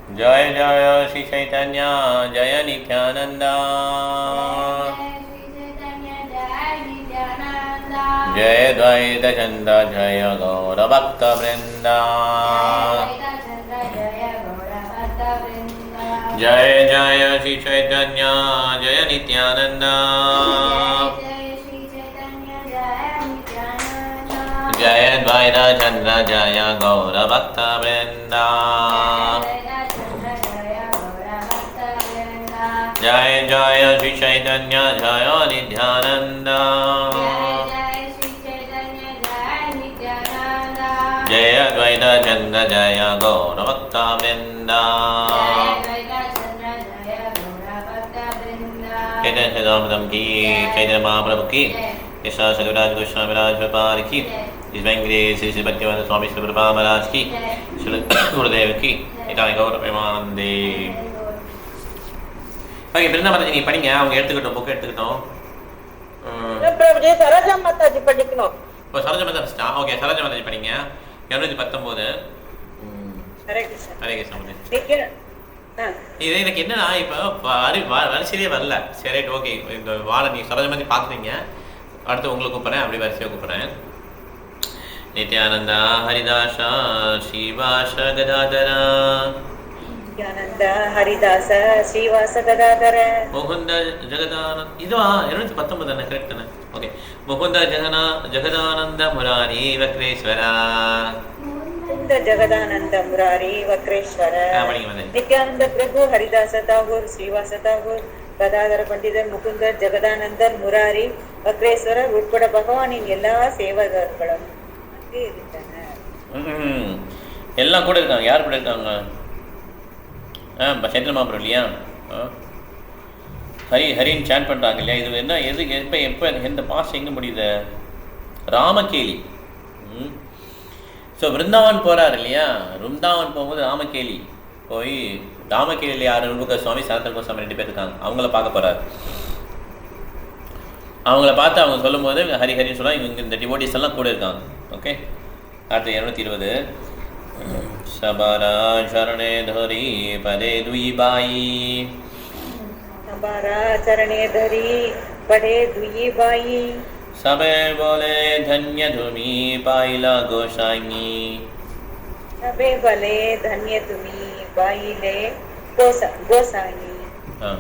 जय जय श्री चैतन्य जय नित्यानंद जय द्वैत चंद जय गौर भक्त वृंद जय जय श्री चैतन्य जय नित्यानंद जय द्वैत चंद जय गौर भक्त वृंद जय जय श्री चैतन्य जय नित्यानंद जय द्वैत चंद जय गौर भक्त वृंद चैतन्य सदानंद की चैतन्य महाप्रभु की यशा सदविराज गोस्वामी राज व्यापार की इस वेंकटेश श्री भक्तिवेदांत स्वामी श्री प्रभा महाराज की श्री गुरुदेव की इताई गौर प्रेमानंदे. ஓகே பிருந்தா மாதாஜி நீ படிங்க, அவங்க எடுத்துக்கிட்டோம், புக் எடுத்துக்கிட்டோம். பிரபுஜி சரோஜா மாதாஜி படிக்கணும். ஓ சரோஜா மாதாஜி, ஓகே சரோஜா மாதாஜி படிங்க. 219. ஹரே கிருஷ்ணா. ஹரே கிருஷ்ணா. இது எனக்கு என்னன்னா இப்போ வரிசையிலே வரல. சரி ஓகே, இந்த வாரம் நீ சரோஜா மாதாஜி பார்க்குறீங்க, அடுத்து உங்களுக்கு கூப்பிட்றேன், அப்படி வரிசையாக கூப்பிட்றேன். நித்யானந்தா ஹரிதாசா ஸ்ரீவாச கதாதரா நித்யானந்த ஹரிதாச ஸ்ரீவாச கதாதர முகுந்த ஜெகதானந்த. இதுவா 219 தானே, கரெக்ட் தானே? ஓகே. முகுந்த ஜெகதானந்த முராரி வக்ரேஸ்வரா முகுந்த ஜெகதானந்த முராரி வக்ரேஸ்வர நித்யானந்த பிரபு ஹரிதாச தாகூர் ஸ்ரீவாச தாகூர் கதாதர பண்டிதர் முகுந்தர் ஜெகதானந்தர் முராரி வக்ரேஸ்வரர் உட்பட பகவானின் எல்லா சேவகர்களும் அங்கே இருந்தனர். எல்லாம் கூட இருக்காங்க. யார் கூட இருக்காங்க? சைத்தன்ய மகாபிரபு இல்லையா? ஹரின்னு சேன் பண்ணுறாங்க இல்லையா? இது என்ன எது எப்போ எந்த பாஸ் எங்கே முடியுது? ராமகேலி. ஸோ விருந்தாவன் போகிறார் இல்லையா? விருந்தாவன் போகும்போது ராமகேலி போய், ராமகேலியில் யார்? ரூபக சுவாமி சனாதன கோஸ்வாமி 2 பேர் இருக்காங்க. அவங்கள பார்க்க போகிறார். அவங்கள பார்த்து அவங்க சொல்லும்போது ஹரி ஹரின்னு சொல்ல, இவங்க இந்த டிவோட்டிஸ் எல்லாம் கூட இருக்காங்க. ஓகே. அடுத்து 220. சபரா சரணே தரி பதே துயிபாயி சபரா சரணே தரி பதே துயிபாயி சபே போலே धन्य तुमी पाइला गोसाई சபே பலே धन्य तुमी पाइले கோசாயி.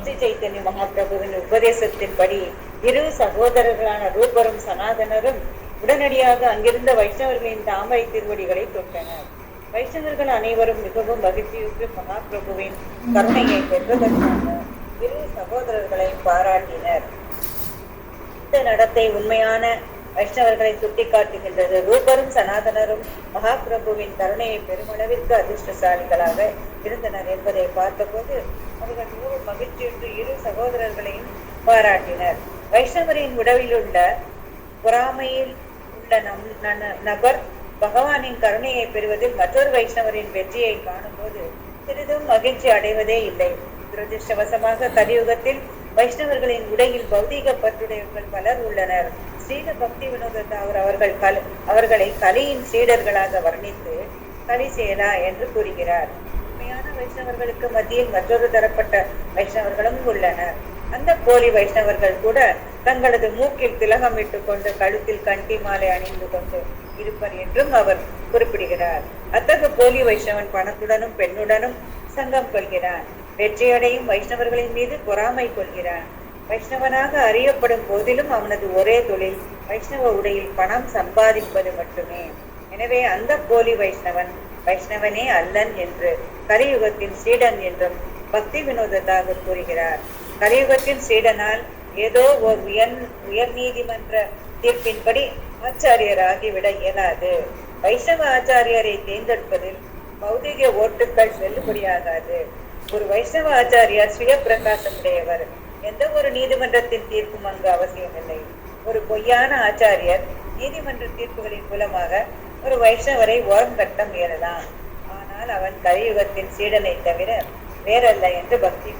ஸ்ரீ சைத்தன்ய மகாபிரபுவின் உபதேசத்தின்படி இரு சகோதரர்களான ரூபரும் சனாதனரும் உடனடியாக அங்கிருந்த வைஷ்ணவர்களின் தாமரை திருவடிகளை தொட்டனர். வைஷ்ணவர்கள் அனைவரும் மிகவும் மகிழ்ச்சியுற்று மகாபிரபுவின் கருணையை பெற்றதற்காக இரு சகோதரர்களை பாராட்டினர். இந்த நடத்தை உண்மையான வைஷ்ணவர்களை சுட்டிக்காட்டுகின்றது. ரூபரும் சனாதனரும் மகாபிரபுவின் கருணையை பெருமளவிற்கு அதிர்ஷ்டசாலிகளாக இருந்தனர் என்பதை பார்த்தபோது அவர்கள் மிகவும் மகிழ்ச்சியுற்று இரு சகோதரர்களையும் பாராட்டினர். வைஷ்ணவரின் உடலில் உள்ள பொறாமையில் உள்ள நபர் பகவானின் கருணையை பெறுவதில் மற்றொரு வைஷ்ணவரின் வெற்றியை காணும்போது சிறிதும் மகிழ்ச்சி அடைவதே இல்லை. துரதிருஷ்டவசமாக கலியுகத்தில் வைஷ்ணவர்களின் உடையில் பௌதீக பற்றுடையவர்கள் பலர் உள்ளனர். ஸ்ரீல பக்தி வினோத தாகூர் அவர்களை கலியின் சீடர்களாக வர்ணித்து கலிசேனா என்று கூறுகிறார். உண்மையான வைஷ்ணவர்களுக்கு மத்தியில் மற்றொரு தரப்பட்ட வைஷ்ணவர்களும் உள்ளனர். அந்த போலி வைஷ்ணவர்கள் கூட தங்களது மூக்கில் திலகமிட்டு கொண்டு கழுத்தில் கண்டி மாலை அணிந்து கொண்டு இருப்பர் என்றும் அவர் குறிப்பிடுகிறார். அத்தகைய போலி வைஷ்ணவன் பணத்துடனும் பெண்ணுடனும் சங்கம் கொள்கிறான். வெற்றியடையும் வைஷ்ணவர்களின் மீது பொறாமை கொள்கிறான். வைஷ்ணவனாக அறியப்படும் போதிலும் அவனது ஒரே தொழில் வைஷ்ணவ உடையில் பணம் சம்பாதிப்பது மட்டுமே. எனவே அந்த போலி வைஷ்ணவன் வைஷ்ணவனே அல்லன் என்று கலியுகத்தின் சீடன் என்றும் பக்தி வினோத தாகூர் கூறுகிறார். கலியுகத்தின் சீடனால் ஏதோ ஒரு உயர் நீதிமன்ற தீர்ப்பின்படி ஆச்சாரியராகிவிட இயலாது. வைஷ்ணவ ஆச்சாரியரை தேர்ந்தெடுப்பதில் பௌதிக ஓட்டுக்கள் செல்லுபடியாகாது. ஒரு வைஷ்ணவ ஆச்சாரியார் சுய பிரகாசம் உடையவர். எந்த ஒரு நீதிமன்றத்தின் தீர்ப்பும் அங்கு அவசியமில்லை. ஒரு பொய்யான ஆச்சாரியர் நீதிமன்ற தீர்ப்புகளின் மூலமாக ஒரு வைஷ்ணவரை ஓரம் கட்ட முயலலாம். ஆனால் அவன் கலியுகத்தின் சீடனை தவிர வேறல்ல என்று பக்தி.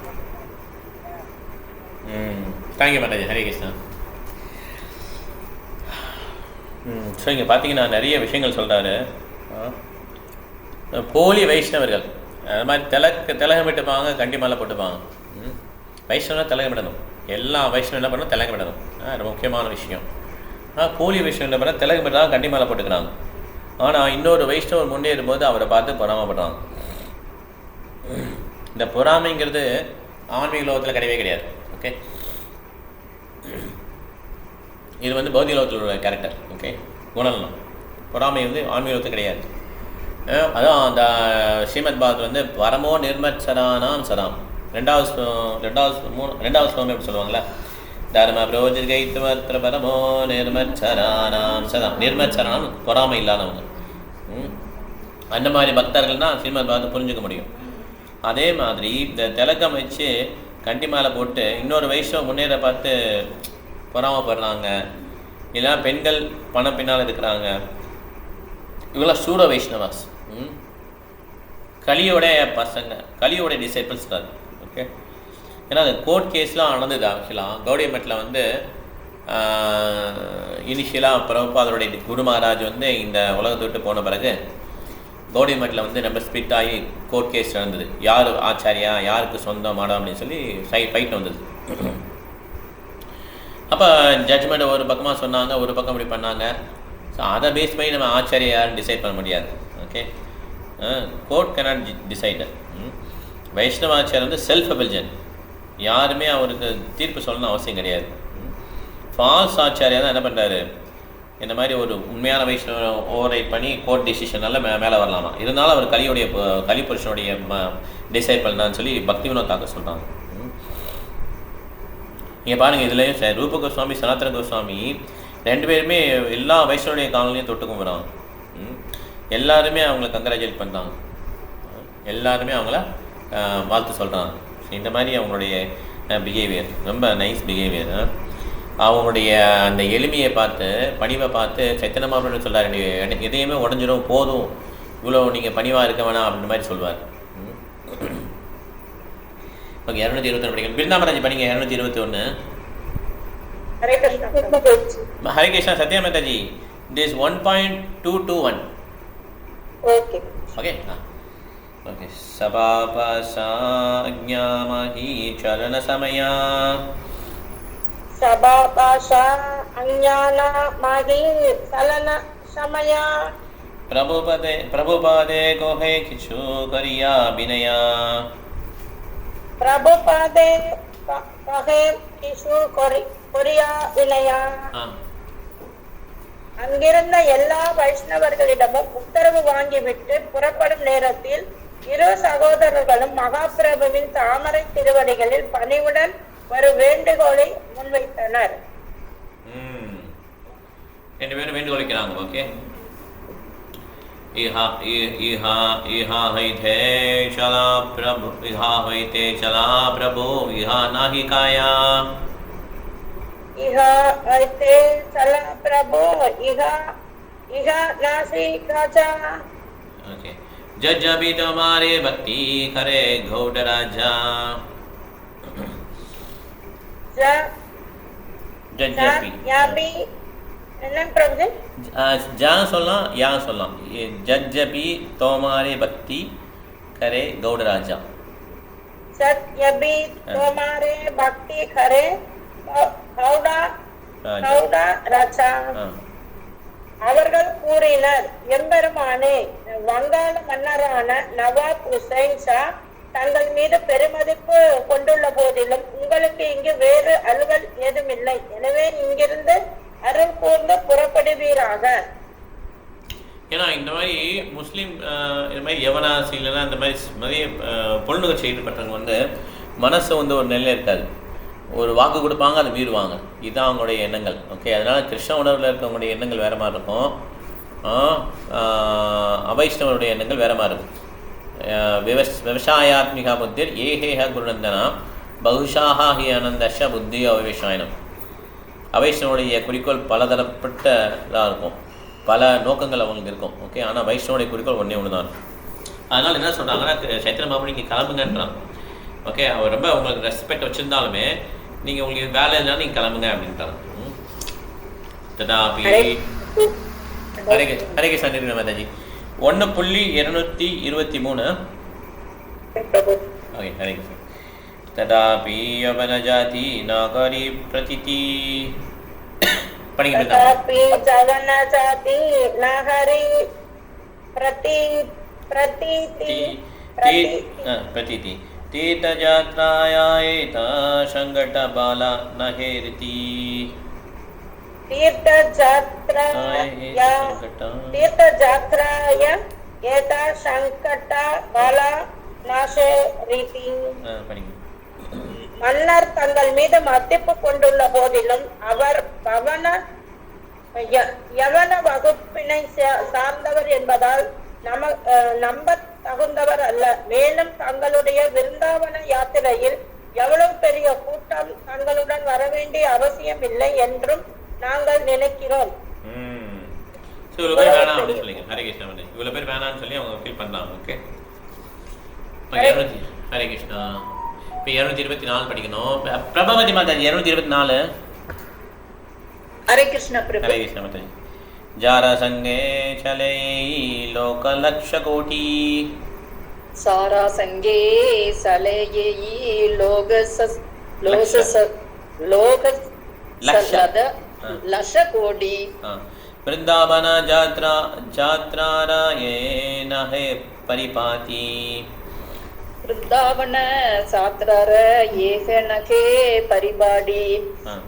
தேங்க்யூ மாதாஜி. ஹரே கிருஷ்ணா. ஸோ இங்கே பார்த்தீங்கன்னா நிறைய விஷயங்கள் சொல்கிறாரு. போலி வைஷ்ணவர்கள் அது மாதிரி திலகம் விட்டுப்பாங்க, கண்டி மாலை போட்டுப்பாங்க. வைஷ்ணவனா திலகம் விடணும். எல்லா வைஷ்ணவம் என்ன பண்ணணும், திலகம் விடணும். ரொம்ப முக்கியமான விஷயம். போலி வைஷ்ணவம் என்ன பண்ணால் திலகம் விட்டால் கண்டி மாலை போட்டுக்கிறாங்க. ஆனால் இன்னொரு வைஷ்ணவர் முன்னேறும்போது அவரை பார்த்து பொறாமப்படுறாங்க. இந்த பொறாமைங்கிறது ஆன்மீக லோகத்தில் கிடையவே கிடையாது. ஓகே, இது வந்து பௌதிக லோகத்தில் உள்ள கேரக்டர். ஓகே, குணம். பொறாமை வந்து ஆன்மீக லோகத்தில் கிடையாது. அதான் அந்த ஸ்ரீமத் பாகவத் வந்து பரமோ நிர்மச்சரானாம் சதாம், ரெண்டாவது ஸ்லோகம் எப்படி சொல்லுவாங்களே, தர்ம புரோஜிகைத்துவத்திர பரமோ நிர்மச்சரானாம் சதாம். நிர்மச்சரானம் பொறாமை இல்லாதவங்க. அந்த மாதிரி பக்தர்கள்னா ஸ்ரீமத் பாகவத்தை புரிஞ்சுக்க முடியும். அதே மாதிரி இந்த திலக்கம் வச்சு கண்டி மேலே போட்டு இன்னொரு வைஷ்ணவ முன்னேற பார்த்து பொறாமப்படுறாங்க, இல்லைன்னா பெண்கள் பணம் பின்னால் இருக்கிறாங்க, இவங்களாம் சூட வைஷ்ணவாஸ், கலியோடைய பசங்க, கலியோடைய டிசைபிள்ஸ் தான். ஓகே, ஏன்னா அது கோர்ட் கேஸ்லாம் நடந்தது. ஆக்சுவலாக கௌடிய மட்டில் வந்து இனிஷியலாக பிரபுபாதருடைய குரு மகாராஜ் வந்து இந்த உலகத்தை விட்டு போன பிறகு கௌடிய மட்டில் வந்து நம்ம ஸ்பிட் ஆகி கோர்ட் கேஸ் நடந்தது. யார் ஆச்சாரியா, யாருக்கு சொந்தம் மாடம் அப்படின்னு சொல்லி ஃபைட் வந்தது. அப்போ ஜட்ஜ்மெண்ட் ஒரு பக்கமாக சொன்னாங்க, ஒரு பக்கம் இப்படி பண்ணாங்க. ஸோ அதை பேஸ் பண்ணி நம்ம ஆச்சாரியா யாருன்னு டிசைட் பண்ண முடியாது. Okay, court cannot decide. வைஷ்ணவாச்சாரியர் வந்து செல்ஃப் அபில்ஜன், யாருமே அவருக்கு தீர்ப்பு சொல்லணும்னு அவசியம் கிடையாது. ஃபால்ஸ் ஆச்சாரியா தான் என்ன பண்ணுறாரு, இந்த மாதிரி ஒரு உண்மையான வைஷ்ணவ ஓவர் ரைட் பண்ணி கோர்ட் டிசிஷனால மேலே வரலாமா, இருந்தாலும் அவர் கலி புருஷனுடைய டிசைபிள் தான் சொல்லி பக்தி வினோத் தாக்கர் சொல்கிறாங்க. நீங்கள் பாருங்கள், இதுலேயும் ரூப கோஸ்வாமி, சனாதன கோஸ்வாமி ரெண்டு பேருமே எல்லா வைஷ்ணவனுடைய காலங்களையும் தொட்டு கும்பிட்றாங்க. எல்லாருமே அவங்கள கங்க்ராச்சுலேட் பண்ணுறாங்க, எல்லாருமே அவங்கள வாழ்த்து சொல்கிறாங்க. இந்த மாதிரி அவங்களுடைய பிஹேவியர் ரொம்ப நைஸ் பிஹேவியர். அவங்களுடைய அந்த எளிமையை பார்த்து, பணிவை பார்த்து சைத்தன்ய மகாபிரபு சொல்கிறார், எதையுமே உடஞ்சிடும், போதும், இவ்வளோ நீங்கள் பணிவாக இருக்க வேணாம் அப்படின்ற மாதிரி சொல்வார். ஓகே, 221 படிக்கணும். பிருந்தாமராஜ் படிங்க 221. Hare Krishna. Satya mataji, this 1.221. Okay okay okay. சபாபாசாஞாமஹி சலன சமயா, சபாபாஷா அஞ்ஞான மஹி சலன சமயா, பிரபுபாதே கோஹே கிச்சு கரியா வினயா, பிரபுபாதே கஹே கிச்சு கொரியா வினயா. அங்கிருந்த எல்லா வைஷ்ணவர்களிடமும் உத்தரவு வாங்கிவிட்டு புறப்படும் நேரத்தில் இரு சகோதரர்களும் மகாபிரபுவின் தாமரை திருவடிகளில் பணிவுடன் ஒரு வேண்டுகோளை முன்வைத்தனர். ரெண்டு பேரும் வேண்டுகோள் வைக்கிறாங்க. ஓகே, இஹா ஹைதே சலா பிரபு, இஹா ஹைதே சலா பிரபு, இஹா நாஹி காயா, இஹா ஹைதே சலா பிரபு, இஹா நாசி காச்சா. ஓகே, जज्जबी तुम्हारे भक्ति करे घोड़ राजा, ஜஜ்ஜபி என்ன பிரபு? ஜா சொல்லலாம், யா சொல்லலாம். ஜஜ்ஜபி தோமாரே பக்தி करे गौड़ राजा, சத்யபி தோமாரே பக்தி करे கௌடா ராஜா. அவர்கள் கூறினர், எம்பெருமானே, வங்காள மன்னரான நவாப் ஹுசைன் ஷா தங்கள் மீது பெருமதிப்பு கொண்டுள்ள போதிலும் உங்களுக்கு இங்கு வேறு அலுவல் ஏதுமில்லை. எனவே இங்கிருந்து அருள் கூர்ந்து புறப்படுவீராக. ஏன்னா இந்த மாதிரி முஸ்லீம் இது மாதிரி யவனாசிலாம் இந்த மாதிரி நிறைய பொருளுகள் ஈடுபட்டவங்க வந்து மனசு வந்து ஒரு நிலையில் இருக்காது. ஒரு வாக்கு கொடுப்பாங்க, அதை மீறுவாங்க. இதுதான் அவங்களுடைய எண்ணங்கள். ஓகே, அதனால் கிருஷ்ண உணர்வில் இருக்கவங்களுடைய எண்ணங்கள் வேறு மாதிரி இருக்கும், அவைஷ்ணவருடைய எண்ணங்கள் வேறு மாதிரி இருக்கும். விவசாயாத்மிகா புத்திர் ஏஹேஹ குருநந்தனா பகுஷாஹா ஹி அனந்தஷ புத்தி அவைஷாயனம். அவைஷ்ணவனுடைய குறிக்கோள் பலதரப்பட்டதாக இருக்கும், பல நோக்கங்கள் அவங்களுக்கு இருக்கும். ஓகே, ஆனால் வைஷ்ணவனுடைய குறிக்கோள் ஒன்றே ஒன்று தான் இருக்கும். அதனால் என்ன சொல்கிறாங்கன்னா, சைத்தன்ய மகாபிரபு நீங்கள் கிளம்புங்கன்றான். ஓகே, அவர் ரொம்ப உங்களுக்கு ரெஸ்பெக்ட் வச்சுருந்தாலுமே நீங்கள் உங்களுக்கு வேலை இல்லைன்னா நீங்கள் கிளம்புங்க அப்படின்ட்டாங்க. ஹரே கிருஷ்ணா. மாதாஜி 1.223. பிரபு. ஓகே, ஹரே கிருஷ்ணா. ததாபி யவனஜாதி நாகரி பிரதிதி படிக்கிறது तथापि जगन्नाथापि नाहरि प्रतीति प्रतीति तीर्थयात्रायायेत संघटबाल न हेरिति तीर्थयात्राय एता संकटबाल नाशेरिति. மன்னர் தங்கள் மீது மதிப்பு கொண்டுள்ள போதிலும் அவர் யவன வகுப்பினை சார்ந்தவர் என்பதால் நம்ப தகுந்தவர் அல்ல. மேலும் தங்களுடைய விருந்தாவன யாத்திரையில் எவ்வளவு பெரிய கூட்டம் தங்களுடன் வர வேண்டிய அவசியம் இல்லை என்றும் நாங்கள் நினைக்கிறோம். இவ்வளவு பேர் வேணாம்னு சொல்லி அவங்க ஃபீல் பண்றாங்க. ஓகே, ஹரே கிருஷ்ணா. இப்போ 224 படிக்கணும். பிரபாவதி மாதாஜி 224. ஹரே கிருஷ்ணா பிரபு. ஹரே கிருஷ்ணா மாதாஜி. जारा संगे चले लोक लक्ष कोटि सारा संगे चले लोग लक्ष कोटि वृंदावन जात्राराये नहे परिपाति वृंदावन சாத்திரார ஏகனகே பரிபாடி.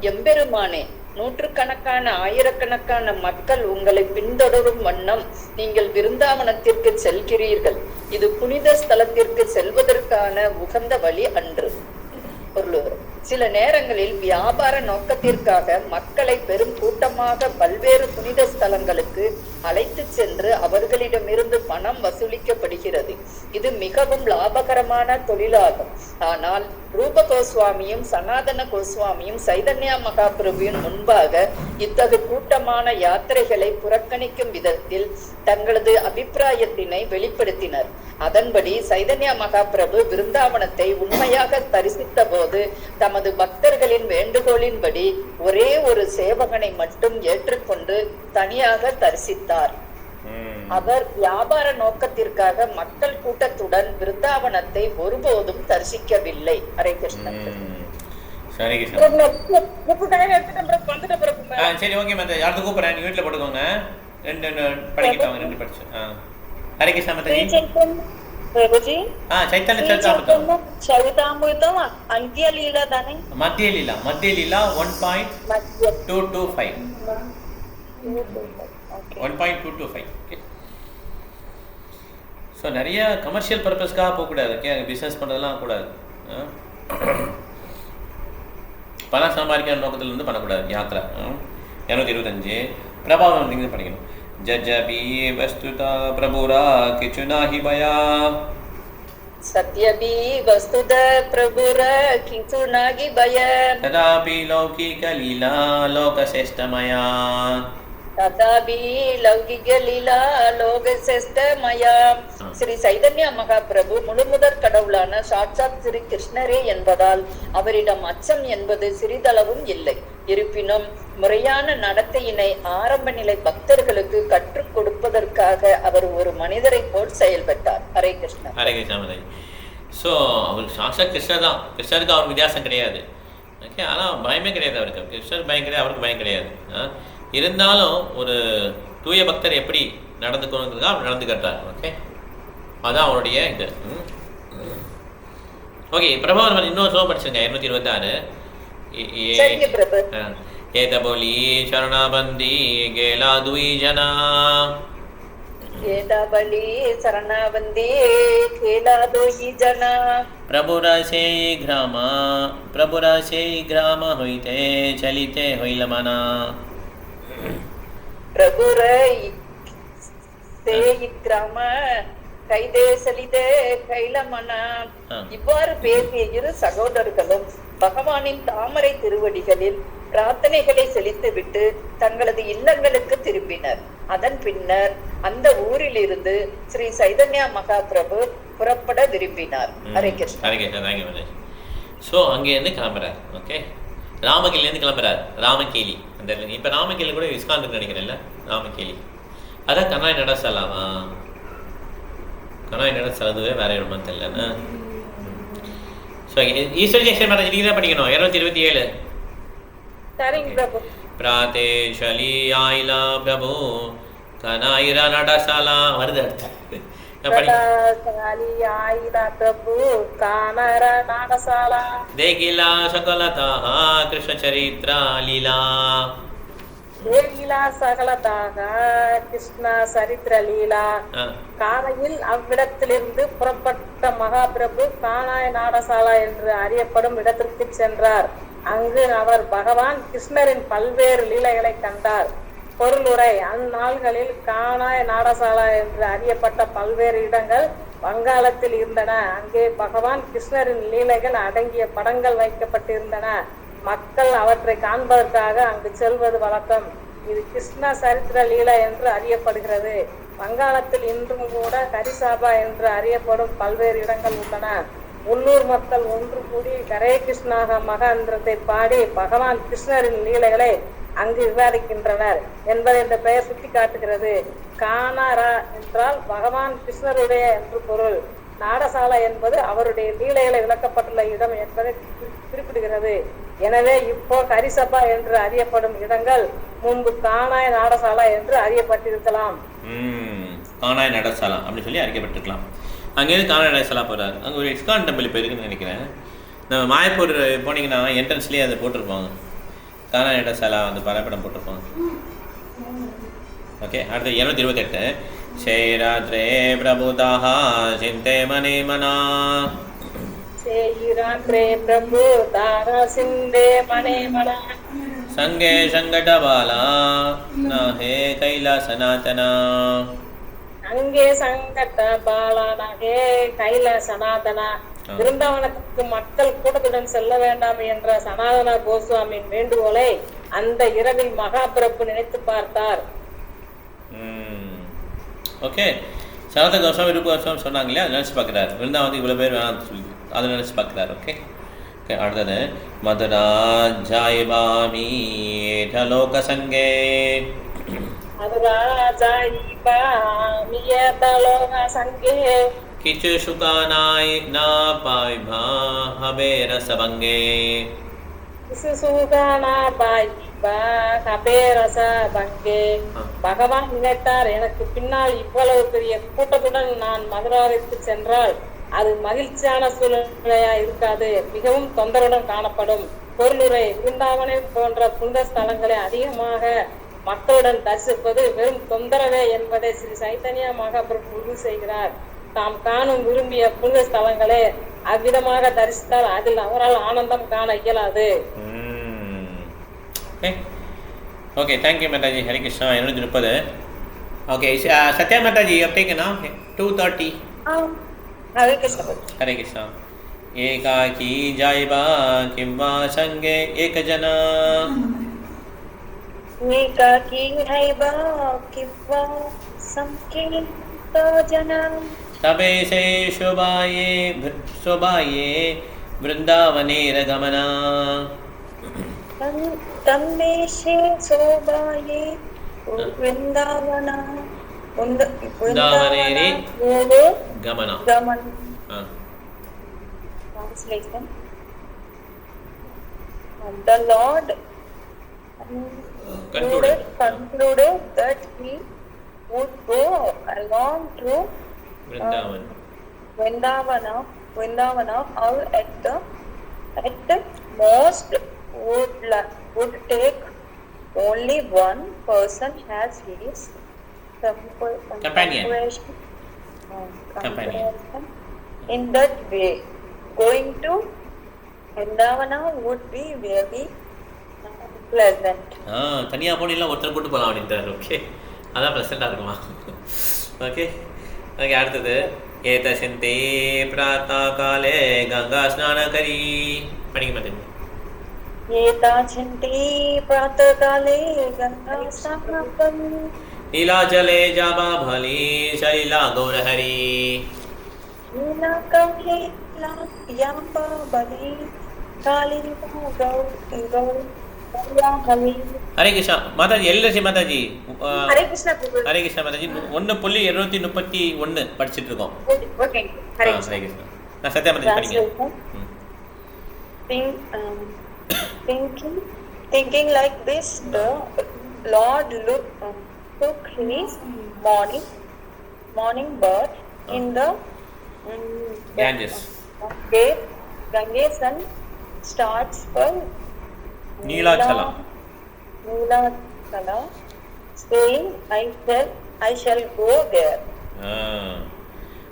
எம்பெருமானே, நூற்றுக்கணக்கான ஆயிரக்கணக்கான மக்கள் உங்களை பின்தொடரும் வண்ணம் நீங்கள் விருந்தாவனத்திற்கு செல்கிறீர்கள். இது புனித ஸ்தலத்திற்கு செல்வதற்கான உகந்த வழி அன்று. சில நேரங்களில் வியாபார நோக்கத்திற்காக மக்களை பெரும் கூட்டமாக பல்வேறு புனித ஸ்தலங்களுக்கு அழைத்து சென்று அவர்களிடமிருந்து பணம் வசூலிக்கப்படுகிறது. இது மிகவும் லாபகரமான தொழிலாகும். ஆனால் ரூப கோஸ்வாமியும் சனாதன கோஸ்வாமியும் சைதன்யா மகாபிரபுவின் முன்பாக இத்தகைய கூட்டமான யாத்திரைகளை புறக்கணிக்கும் விதத்தில் தங்களது அபிப்பிராயத்தினை வெளிப்படுத்தினர். அதன்படி சைதன்யா மகாபிரபு விருந்தாவனத்தை உண்மையாக தரிசித்த போது தமது பக்தர்களின் வேண்டுகோளின்படி ஒரே ஒரு சேவகனை மட்டும் ஏற்றுக்கொண்டு தனியாக தரிசித்தார். அவர் வியாபார நோக்கத்திற்காக மக்கள் கூட்டத்துடன் விருந்தாவனத்தை ஒருபோதும் தரிசிக்கவில்லை. ஹரே கிருஷ்ணா. சரி ஓகே மேம், யாருக்கு கூப்பிடுறேன், நீங்க வீட்டுல போட்டுக்கோங்க. ரெண்டு படிக்கிட்டாங்க, ரெண்டு படிச்சு. ஹரே கிருஷ்ணா மாதாஜி. பிரபுஜி, చైతన్య చరితామృతం అంత్యలీల దాని మధ్య లీలా 1.225 1.225. ஸோ நிறைய கமர்ஷியல் பர்பஸ்க்காக போகக்கூடாது. ஓகே, பிஸ்னஸ் பண்ணுறதுலாம் கூடாது. பணம் சம்பாதிக்கிற நோக்கத்தில் இருந்து பண்ணக்கூடாது யாத்திரை. 225 பிரபாவம் நீங்கள் படிக்கணும். जजबी वस्तुता प्रभुरा किछु नाही भया सत्यबी वस्तुदा प्रभुरा किछु नाही भया तदापि लौकिक लीला लोकश्रेष्ठमया तदापि लौकिक लीला लोकश्रेष्ठमया. ஸ்ரீ சைதன்யா மகாபிரபு முழுமுதற் கடவுளான சாட்சாத் ஸ்ரீ கிருஷ்ணரே என்பதால் அவரிடம் அச்சம் என்பது சிறிதளவும் இல்லை. இருப்பினும் முறையான நடத்தையினை ஆரம்ப நிலை பக்தர்களுக்கு கற்றுக் கொடுப்பதற்காக அவர் ஒரு மனிதரை போல் செயல்பட்டார். ஹரே கிருஷ்ணா. ஹரே கிருஷ்ணா மாதாஜி. ஸோ அவர் சாட்சாத் கிருஷ்ணர் தான். கிருஷ்ணருக்கு அவருக்கு வித்தியாசம் கிடையாது. ஓகே, ஆனால் பயமே கிடையாது அவருக்கு. கிருஷ்ணர் பயம் கிடையாது, அவருக்கு பயம் கிடையாது. இருந்தாலும் ஒரு தூய பக்தர் எப்படி நடந்துக்கணுங்கிறதுக்காக அவர் நடந்துக்கிட்டார். ஓகே, அதான் அவருடைய இது. ஓகே, பிரபாவன் இன்னொரு ஸ்லோகம் படிச்சிருங்க. 226. ஏத போலி சரணாபந்தி கேலா துய் ஜனா ஏதாபலி சரணாபந்தி கேலா துய் ஜனா பிரபுராசே கிராம ஹொய்தே சலிதே ஹொய்ல மனா பிரபுரை கிராம கைதே சலிதே கைலமனா. இவ்வாறு பேசிய இரு சகோதரர்களும் பகவானின் தாமரை திருவடிகளில் பிரார்த்தனைகளை செலுத்திவிட்டு தங்களது இல்லங்களுக்கு திரும்பினர். அதன் பின்னர் அந்த ஊரில் இருந்து ஸ்ரீ சைதன்யா மகாபிரபு புறப்பட விரும்பினார். ஹரே கிருஷ்ணா. ஹரே கிருஷ்ணா. ஸோ அங்கேருந்து கிளம்புறார். ஓகே, ராமகேலிலேருந்து கிளம்புறார். ராமகேலி அந்த இப்போ ராமகேலி கூட இஸ்கான் நினைக்கிறேன்ல, ராமகேலி அதான் கண்ணாய் நடசலாமா? கண்ணாய் நடசலதுவே வேற இடமா தெரியலன்னு ஸோ ஈஸ்வரி ஜெயஸ்ரீ மாதாஜி நீங்கள் தான் படிக்கணும் 227. சரிங்க பிரபு. பிராத்தே ஷலி ஆயிலா பிரபு கனாயிரா நடசாலா வருது அடுத்து பிரதாசாலி ஆயிலா பிரபு கானர நாடசாலா தேகிலா சகலதா கிருஷ்ண சரித்ரா லீலா தேகிலா சகலதாக கிருஷ்ண சரித்திர லீலா. காலையில் அவ்விடத்திலிருந்து புறப்பட்ட மகாபிரபு கானாய் நாடசாலா என்று அறியப்படும் இடத்திற்கு சென்றார். அங்கு அவர் பகவான் கிருஷ்ணரின் பல்வேறு லீலைகளை கண்டார். பொருளுரை: அந்நாள்களில் கானாய் நாடசாலா என்று அறியப்பட்ட பல்வேறு இடங்கள் வங்காளத்தில் இருந்தன. அங்கே பகவான் கிருஷ்ணரின் லீலைகள் அடங்கிய படங்கள் வைக்கப்பட்டிருந்தன. மக்கள் அவற்றை காண்பதற்காக அங்கு செல்வது வழக்கம். இது கிருஷ்ண சரித்திர லீலா என்று அறியப்படுகிறது. வங்காளத்தில் இன்றும் கூட ஹரிசாபா என்று அறியப்படும் பல்வேறு இடங்கள் உள்ளன. உள்ளூர் மக்கள் ஒன்று கூடி ஹரே கிருஷ்ணாக மகாந்திரத்தை பாடி பகவான் கிருஷ்ணரின் லீலைகளை அங்கு விவாதிக்கின்றனர் என்பதை இந்த பெயர் சுட்டி காட்டுகிறது. கானாரா என்றால் பகவான் கிருஷ்ணருடைய என்று பொருள். நாடசாலா என்பது அவருடைய லீலைகளை விளக்கப்பட்டுள்ள இடம் என்பதை குறிப்பிடுகிறது. எனவே இப்போ ஹரிசபா என்று அறியப்படும் இடங்கள் முன்பு கானாய் நாடசாலா என்று அறியப்பட்டிருக்கலாம். கானாய் நாடசாலா அப்படின்னு சொல்லி அறியப்பட்டிருக்கலாம். அங்கேருந்து கானாய் நாடசாலா போகிறார். அங்கே ஒரு இஸ்கான் டெம்பிள் இப்போ இருக்குன்னு நினைக்கிறேன். நம்ம மாயப்பூர் போனீங்கன்னா என்ட்ரன்ஸ்லேயே அதை போட்டிருப்பாங்க. கானாய் நாடசாலா அந்த பரப்படம் போட்டிருப்பாங்க. ஓகே, அடுத்து 228. சேராத்ரே பிரபுதாஹா சிந்தே மனே மனா சேராத்ரே பிரபுதாஹா சிந்தே மனே மனா சங்கே சங்கடபாலா நாஹே கைலா சனாதனா அங்கே சங்கட பாலா நாகே கைலா சனாதனா. பிருந்தாவனத்துக்கு மக்கள் கூட்டத்துடன் செல்ல வேண்டாம் என்ற சனாதன கோஸ்வாமியின் வேண்டுகோளை அந்த இரவில் மகாபிரபு நினைத்து பார்த்தார். ஓகே, சனாதன கோஸ்வாமி ரூப கோஸ்வாமி சொன்னாங்க இல்லையா, அதை நினச்சி பார்க்குறாரு. விருந்தாவனத்துக்கு இவ்வளோ பேர் வேணாம்னு சொல்லி அதை நினச்சி பார்க்குறாரு. ஓகே ஓகே, அடுத்தது மதுரா ஜாய்பாமி ஏடலோக சங்கே மதுரா ஜாய்பாமி ஏடலோக சங்கே கிச்சு சுகானாய் நா பாய்பா ஹபே ரசபங்கே கிச்சு சுகானா பாய்பா ஹபே ரசபங்கே. பகவான் நினைத்தார், எனக்கு பின்னால் இவ்வளவு பெரிய கூட்டத்துடன் நான் மதுராவிற்கு சென்றால் அது மகிழ்ச்சியான சூழ்நிலையா இருக்காது, மிகவும் தொந்தரவுடன் காணப்படும். பொருளுரை: பிருந்தாவனை போன்ற புனித ஸ்தலங்களை அதிகமாக மக்களுடன் தரிசிப்பது வெறும் தொந்தரவே என்பதை ஸ்ரீ சைத்தன்ய மகாபிரபு உறுதி செய்கிறார். தாம் காணும் விரும்பிய புனித ஸ்தலங்களை அவ்விதமாக தரிசித்தால் அதில் அவரால் ஆனந்தம் காண இயலாது. Okay, thank you mataji. Hari Krishna. 230. Okay, Satya mataji அப்படிங்கண்ணா 230. ஹரே கிருஷ்ணா. ஹரே கிருஷ்ணா. ஏகாகி ஜாய்பா கிம்வா சங்கே ஏகஜனா ஏகாகி ஜாய்பா கிம்வா சங்கே ஏகஜனா தபே சே शोभाये वृंदावनेर गमना तन्मेषे शोभाये वृंदावना वृंदावनेरे गमना. Translation: the Lord concluded that he would go along through Vrindavana, or at the most would take only one person as his companion. In that way, going to Vrindavana would be very pleasant. தனியாக போனீங்களா ஒருத்தர் கூட்டு போகலாம் அப்படின்றார். Okay, அதான் ப்ளசண்ட்டாக இருக்குமா? Okay okay, அடுத்தது ஏதசிந்தே பிராத்தா காலே கங்கா ஸ்நான கரி படிக்க மாட்டேங்க. ஏதாசிந்தே பிராத்தா காலே கங்கா ஸ்நான கரி நீலாஜலே ஜாபா பலி சைலா கௌரஹரி நீலா கௌரி யாம்பா பலி காலி கௌரி. ஹரே கிருஷ்ணா மாதாஜி. எல்எஸ்சி மாதாஜி. ஹரே கிருஷ்ணா. ஹரே கிருஷ்ணா மாதாஜி. 1.231 படிச்சுட்டு இருக்கோம். ஓகே, ஹரே கிருஷ்ணா. நான் சத்யா மாதாஜி படிங்க. thinking like this, the Lord took his morning bath in the Ganges. Ganges and starts for Neelachala. saying, I shall go there.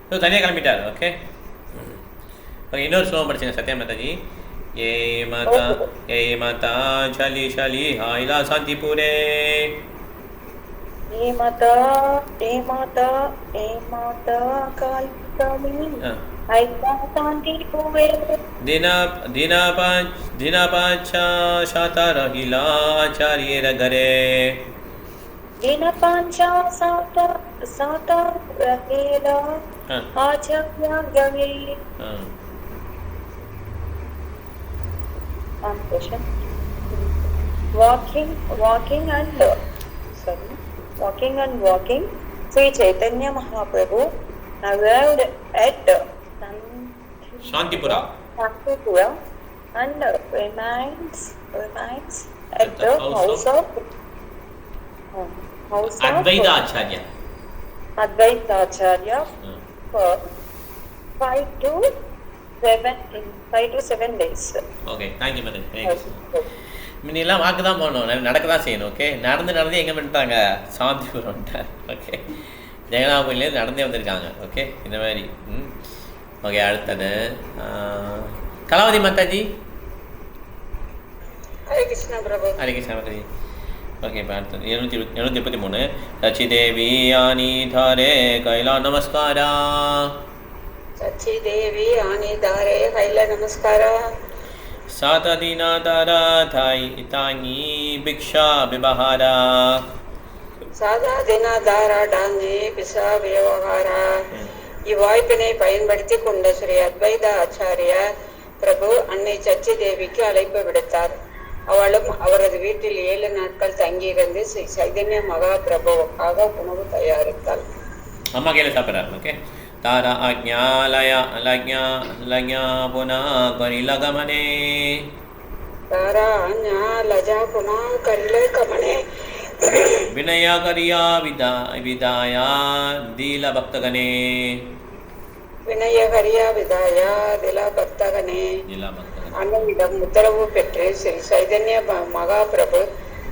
So தனியாக கிளம்பிட்டார். ஓகே ஓகே, இன்னொரு ஸ்லோகம் படிச்சுங்க சத்யா மாதாஜி. ஏ மாதா சலி சலி ஹாயிலா சாந்திபுரே. ஏ மாதா காலிகமி ஹைலா சாந்திபுரே. ದಿನ ಪಾಂಚ ಶಾತ ರಹಿಲಾ ಆಚಾರ್ಯರ ಗರೆ. ದಿನ ಪಾಂಚ ಸಾತ ರಹಿಲಾ ಆಚಾರ್ಯ ಗರೆ. Walking and walking, Sri Chaitanya Mahaprabhu arrived at Shantipura and remains at the house of Advaita Acharya. For 5 to 7 days. Okay, thank you madam. முன்னெல்லாம் வாக்கு தான் போகணும், நடக்க தான் செய்யணும். ஓகே, நடந்து எங்கே பண்ணிட்டாங்க? சாந்திபுரம் வந்துட்டார். ஓகே, ஜெகநாபுரிலேருந்து நடந்தே வந்திருக்காங்க. ஓகே, இந்த மாதிரி. ஓகே, அடுத்தது கலாவதி மாதாஜி. ஹரே கிருஷ்ணா பிரபு. ஹரே கிருஷ்ணா மாதாஜி. ஓகே, இப்போ அடுத்தது 773. சச்சி தேவி ஆனி தாரே கைலா நமஸ்காரா. சச்சி தேவி ஆனி தாரே கைலா நமஸ்காரா. सात दीना तारा थाई इतांगी भिक्षा विवहारा. சாதா தினா தாரா டாங்கி பிசா விவகாரா. இவ்வாய்ப்பினை பயன்படுத்தி கொண்ட ஸ்ரீ அத்வைத ஆச்சாரியா பிரபு அன்னை சச்சி தேவிக்கு அழைப்பு விடுத்தார். அவளும் அவரது வீட்டில் 7 நாட்கள் தங்கியிருந்து ஸ்ரீ சைதன்ய மகா பிரபுவுக்காக உணவு தயாரித்தாள். அம்மா கையில் சாப்பிட்றாரு. ஓகே, तारा आज्ञा लज्ञा पुनः करिलगमने. तारा आज्ञा लजा पुनः करिलगमने. विनया करिया विदाया दिल भक्तगणे. विनय करिया विदाया दिल भक्तगणे. அன்னையிடம் உத்தரவு பெற்று ஸ்ரீ சைதன்ய மகாபிரபு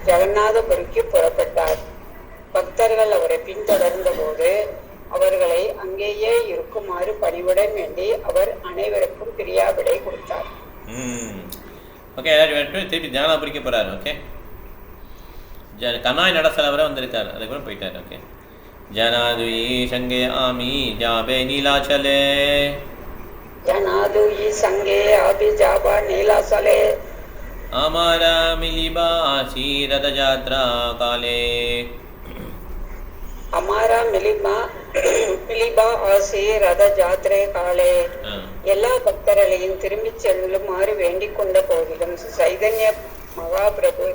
ஜெகநாதபுரிக்கு புறப்பட்டார். பக்தர்கள் அவரை பின்தொடர்ந்த போது அவர்களை அங்கேயே இருக்குமாறு பணிவுடன் வேண்டி அவர் அனைவருக்கும் பிரியா விடை கொடுத்தார். ஓகே, திருப்பி ஜெகநாதபுரிக்கு போறாரு. ஓகே, கனாய் நடசல வரை வந்திருக்காரு, அதுக்கப்புறம் போயிட்டாரு. ஓகே, ஜனாதுயி சங்கே ஆமி ஜாபே நீலாச்சலே. ஜனாதுயி சங்கே ஆபி ஜாபா நீலாச்சலே. அமரா மிலிபா ஆசி ரத ஜாத்ரா காலே. அமாரா மிலிபா ஆசி ரத ஜாத்ரே காலே. எல்லா பக்தர்களையும் திரும்பி செல்லுமாறு வேண்டிக் கொண்ட போதிலும் சைதன்ய மகாபிரபு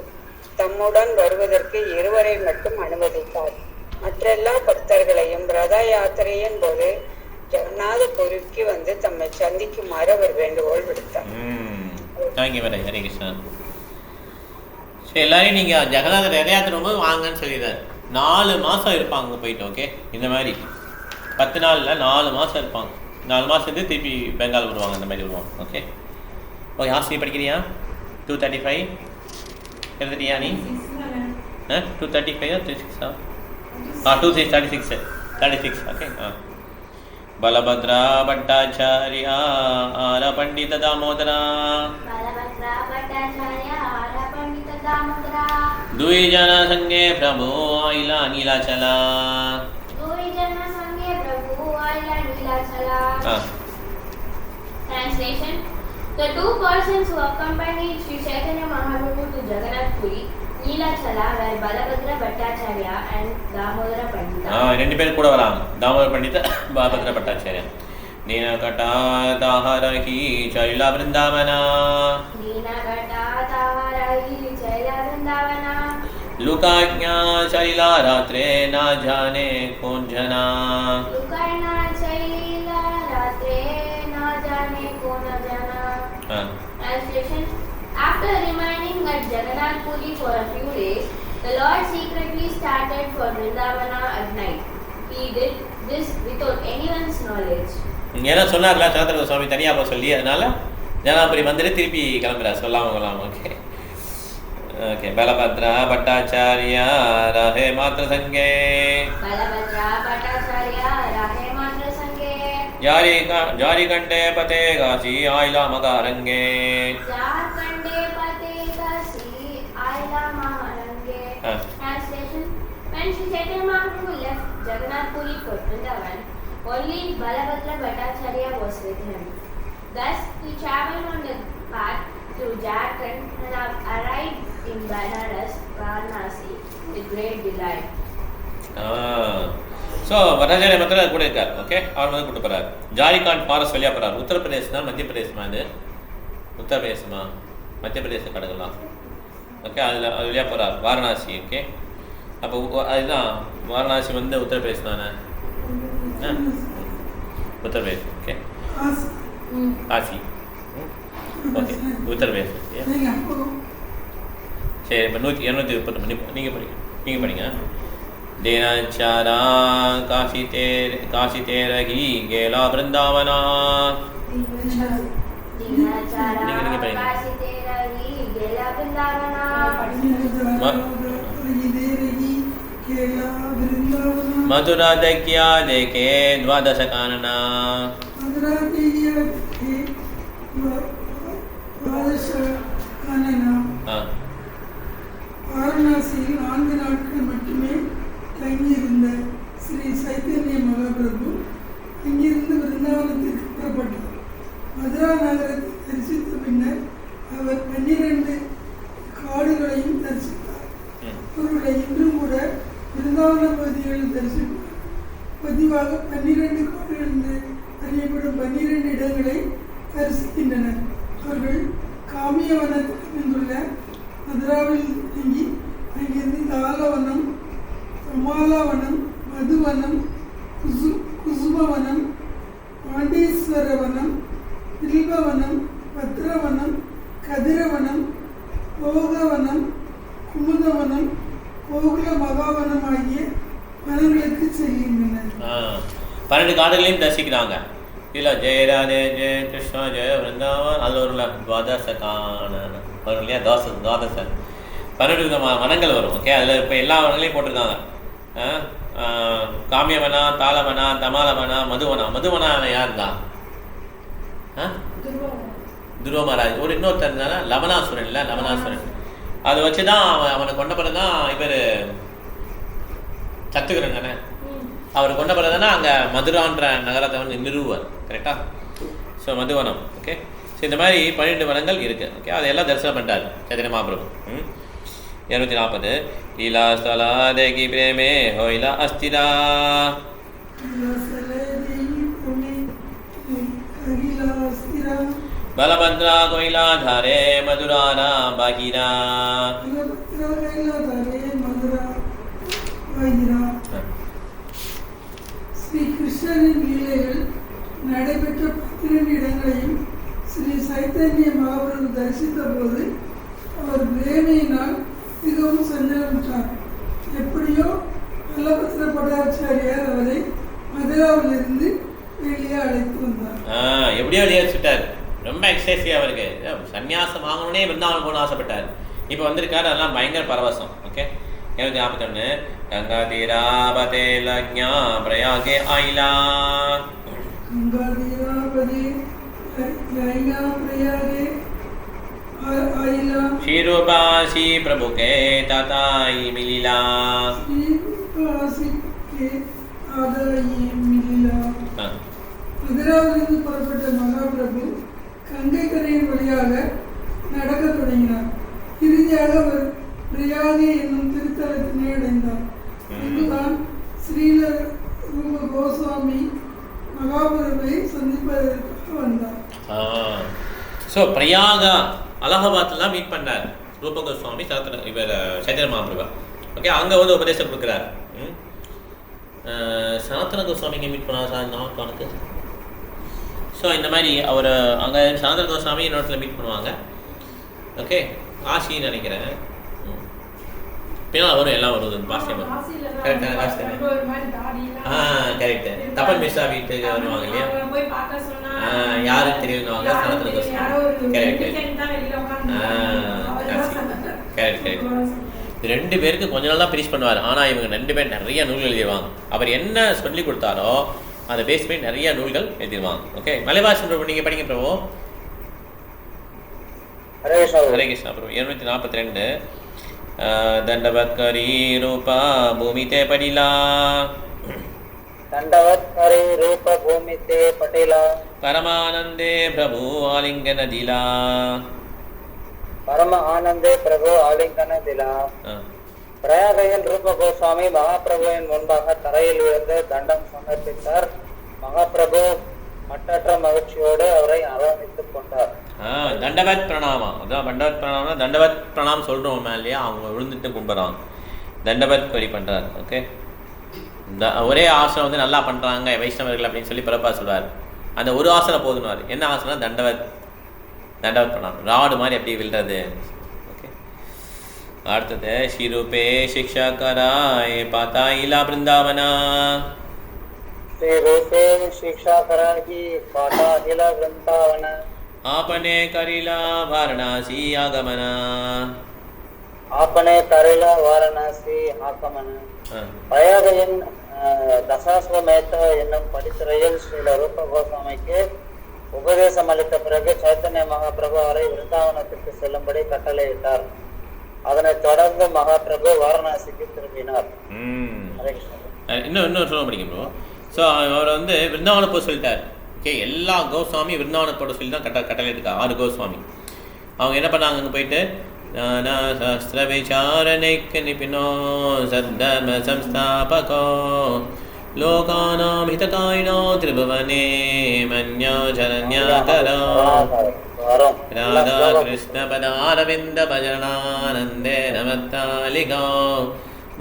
தம்முடன் வருவதற்கு 2 வரை மட்டும் அனுமதித்தார். மற்றெல்லா பக்தர்களையும் ரத யாத்திரையின் போது ஜெகநாதபுரிக்கு வந்து தம்மை சந்திக்குமாறு அவர் வேண்டுகோள் விடுத்தார். ஹரே கிருஷ்ணா. எல்லாரையும் நீங்கள் ஜெகநாதர் ரத யாத்திரை போது வாங்கன்னு சொல்லிடுறாரு. 4 மாதம் இருப்பாங்க போயிட்டு. ஓகே, இந்த மாதிரி 10 நாளில் 4 மாதம் இருப்பாங்க. 4 மாதத்துக்கு திருப்பி பெங்கால் விடுவாங்க, அந்த மாதிரி விடுவாங்க. Okay okay, ஹாஸ்டலி படிக்கிறியா? 235 எழுதுறியா நீ? 235 36 36. ஓகே. बलभद्रा भट्टाचार्य आर पंडित दामोदरा. दुई जना संगे प्रभु आइला नीलाचला. Translation: The 2 persons who accompanied Sri Chaitanya Mahaprabhu to Jagannath Puri, Neelachala, were Balabhadra Bhattacharya and Damodara Pandita. ரெண்டு பேர் கூட வராங்க. தாமோதர பண்டித, பாலபத்ர பட்டாச்சாரியா. நீனகட்டா தாஹரஹி சைலா விருந்தாவனா. நீனகட்டா தாஹரஹி சைலா விருந்தாவனா. लुकाज्ञा चलिला रात्रे ना जाने कौन जना. लुकाज्ञा चलिला रात्रे ना जाने कौन जना. Translation: After remaining at Jagannath Puri for a few days, the Lord secretly started for Vrindavana at night. He did this without anyone's knowledge. ஏன்னா சொன்னார்ல சாத்திர சுவாமி தனியாக போக சொல்லி, அதனால ஜனாபுரி வந்துட்டு திருப்பி கிளம்புறார் சொல்லாமல். Okay okay. பலபத்ரா பட்டாச்சாரியா ராஹே மாத்ர சங்கே பலபத்ரா பட்டாச்சாரியா ராஹே மாத்ர சங்கே ஜாரி கண்டே பதே காசி ஆயிலா மகாரங்கே ஜார்கண்டே பதே Kashi ஆயிலா மகாரங்கே. Translation: When Sri Chaitanya Mahaprabhu left Jagannath Puri for Vrindavan, only Balabhadra Bhattacharya was with him. Thus, he travelled on the path through Jharkhand and arrived in Banaras, Varanasi, with great delight. So Bhattacharya மாத்திரம் கூட இருக்கார். Okay, அவர் வந்து கூட்டு போகிறார். ஜாரிகாண்ட் forest வழியாக போகிறார். உத்தரப்பிரதேசம் தான், மத்திய பிரதேசமா? இது உத்தரப்பிரதேசமா மத்திய பிரதேச கடக்கலாம். ஓகே, அது வழியாக போகிறார். வாரணாசி. ஓகே, அப்போ அதுதான் வாரணாசி வந்து உத்தரப்பிரதேசம் தானே? உத்தரப்பிரதேசம். ஓகே, காசி. ஓகே, உத்தரப்பிரதேசம். சரி, இப்போ 230 நீங்கள் படிங்க. देनाचारा काशी तेरही गेला वृंदावना. मथुरा दग्या देखे द्वादश कानना. வாரணாசியில் 4 நாட்கள் மட்டுமே தங்கியிருந்த ஸ்ரீ சைத்தன்ய மகாபிரபு இங்கிருந்து விருந்தாவனத்திற்கு புறப்பட்டார். மதுரா நகரத்தை தரிசித்த பின்னர் அவர் 12 காடுகளையும் தரிசித்தார். அவருடைய இன்றும் கூட விருந்தாவன பகுதிகளில் தரிசிப்பார். பதிவாக 12 காடுகள் என்று அறியப்படும் 12 இடங்களை தரிசிக்கின்றனர். அவர்கள் காமியவனத்தில் அமைந்துள்ள மதுராவில் தங்கி அங்கிருந்து தாளவனம், கமாலவனம், மதுவனம், குசுமவனம், பாண்டீஸ்வரவனம், தில்பவனம், பத்ரவனம், கதிரவனம், போகவனம், குமுதவனம், கோகுல மகாவனம் ஆகிய வனங்களுக்கு செல்கின்றனர். 12 காடுகளையும் தரிசிக்கிறாங்க. இல்லை ஜெயராதே ஜெய கிருஷ்ணா ஜெய விருந்தாவன், அதில் ஒரு துவாதசகான வரும் இல்லையா? துவாதசன் 12 விதமான வனங்கள் வரும். ஓகே, அதில் இப்போ எல்லா வனங்களையும் போட்டிருக்காங்க. காமியவனா, தாளவனா, தமாலவனா, மதுவனா. மதுவனா யார் தான்? துருவ மகாராஜ். ஒரு இன்னொருத்தர் இருந்தானா லவணாசுரன். இல்லை, லவணாசுரன். அதை வச்சு தான் அவனை கொண்ட பிறகு தான் இவர் சத்துக்கிறன் தானே. அவர் கொண்ட பிறகு தானே அங்கே மதுரான்ற நகரத்தை வந்து நிறுவுவார். கரெக்டாக? ஸோ மதுவனம். ஓகே, ஸோ இந்த மாதிரி 12 வனங்கள் இருக்குது. ஓகே, அதையெல்லாம் தரிசனம் பண்ணிட்டார் சைத்தன்ய மகாபிரபு. 240 லீலா ஸ்தலா தேகி பிரேமே ஹோயிலா அஸ்திரா. பலபத்ரா கோயிலா தாரே மதுரானா பாகிரா. ஸ்ரீ கிருஷ்ணரின் லீலைகள் நடைபெற்ற 12 இடங்களையும் ஸ்ரீ சைத்தன்ய மகாபிரபு தரிசித்த போது அவர் பிரேமையினால் மிகவும் சஞ்சலமுற்றார். எப்படியோ பல்லபத்ர பட்டாச்சாரியார் அவரை மதுராவிலிருந்து வெளியே அழைத்து வந்தார். எப்படியோ வெளியே வச்சுட்டார். ரொம்ப எக்ஸைஸியாக அவருக்கு சன்னியாசம் வாங்கணுன்னே விருந்தாவனம் போகணும்னு ஆசைப்பட்டார். இப்போ வந்திருக்காரு, அதெல்லாம் பயங்கர பரவசம். ஓகே, 241 கங்கா தீராபதே லக்ஞா பிரயாகே ஆயிலா. கங்கா தீராபதே லக்ஞா பிரயாகே आइला श्रीरूपासी प्रभु के ताताई मिलीला श्रीरूपासी के आदाई मिलीला. மதுராவிலிருந்து புறப்பட்ட மகாபிரபு கங்கை கரையின் வழியாக நடக்க தொடங்கினார். இறுதியாக அவர் பிரயாகி என்னும் திருத்தலத்தினை அடைந்தார். இங்குதான் ஸ்ரீல ரூப கோஸ்வாமி மகாபிரபுவை சந்திப்பதற்காக வந்தார். ஸோ பிரயாகா அலகாபாத்லாம் மீட் பண்ணார் ரூப கோஸ்வாமி இவர் சைத்தன்ய மகாபிரபு. ஓகே, அங்கே வந்து உபதேசம் கொடுக்குறார். சனாத்தன கோஸ்வாமிங்க மீட் பண்ணா சார் நமக்கு ஸோ இந்த மாதிரி அவர் அங்கே சனாதன கோஸ்வாமி இன்னொரு இடத்துல மீட் பண்ணுவாங்க. ஓகே, காசின்னு நினைக்கிறேன். பின்னால் வரும், எல்லாம் வருது பாஸ்யம் வரும். கரெக்டாக காசு தானே? கரெக்டு. தப்பன் மிஸ்ரா வீட்டுக்கு வருவாங்க இல்லையா? யாருக்கு தெரியுதுவாங்க Sanatana Goswami. Correct correct correct. ரெண்டு பேருக்கு கொஞ்ச நாள் தான் ப்ரீச் பண்ணுவார். ஆனால் இவங்க 2 பேர் நிறைய நூல்கள் எழுதிடுவாங்க. அவர் என்ன சொல்லி கொடுத்தாரோ அதை பேஸ் பண்ணி நிறைய நூல்கள் எழுதிடுவாங்க. ஓகே, மலைபாஷன் பிரபு நீங்கள் படிங்க பிரபு. ஹரே கிருஷ்ணா பிரபு. 242 தண்டவத் கரி ரூபா பூமிதே படிலா दंडवत करे रूप भूमि ते पटेला பரமானந்தே பிரபு ஆலிங்கன திலா परम आनंदे प्रभु आलिंगन दिला பிரயாகையில் ரூப கோஸ்வாமி மகாபிரபுவின் முன்பாக தரையில் விழுந்து தண்டம் சமர்ப்பித்தார். மகாபிரபு மட்டற்ற மகிழ்ச்சியோடு அவரை அரவணைத்துக் கொண்டார். தண்டவத் பிரணாமம். அதான் தண்டவத் பிரணாமம். தண்டவத் பிரணாமம் சொல்கிறோம் இல்லையா, அவங்க விழுந்துட்டு கும்பிட்றாங்க, தண்டவத் வரி பண்ணுறாரு. ஓகே, இந்த ஒரே ஆசனம் வந்து நல்லா பண்ணுறாங்க வைஷ்ணவர்கள் அப்படின்னு சொல்லி பிரபா சொல்வார். அந்த ஒரு ஆசனம் போதுனார். என்ன ஆசனம்? தண்டவத் பிரணாமம். ராடு மாதிரி அப்படி விழுறது. ஓகே, அடுத்தது ஸ்ரீரூபே சிக்ஷா கராய் பாத்தா இலா பிருந்தாவனா ஸ்ரீரூபே சிக்ஷா கராகி பாட்டா இலா பிருந்தாவன आपने करिला वाराणसी आगमन आपने करिला वाराणसी आगमन பிரயாகையின் தசாஸ்வமேத்த என்னும் படித்துறையில் ஸ்ரீல ரூப கோஸ்வாமிக்கு உபதேசம் அளித்த பிறகு சைத்தன்ய மகாபிரபு அவரை விருந்தாவனத்திற்கு செல்லும்படி கட்டளையிட்டார். அதனைத் தொடர்ந்து மகாபிரபு வாரணாசிக்கு திரும்பினார். இன்னும் சொல்ல முடியும். ஸோ அவர் வந்து விருந்தாவனம் போக சொல்லிட்டார். ஓகே, எல்லா கோஸ்வாமி விருந்தாவனத்தோட சொல்லி தான் கட்டளையிட்டு 6 கோஸ்வாமி. அவங்க என்ன பண்ணாங்க, அங்கே போயிட்டு சாஸ்திர விசாரணைக்கு நிபினோ சத்தர்ம சம்ஸ்தாபகோ லோகானாம் ஹிதகாயினோ திரிபுவனே மன்யோ ஜனன்யாகரோ ராதா கிருஷ்ண பதாரவிந்த பஜனானந்தே நமத்தாலிகோ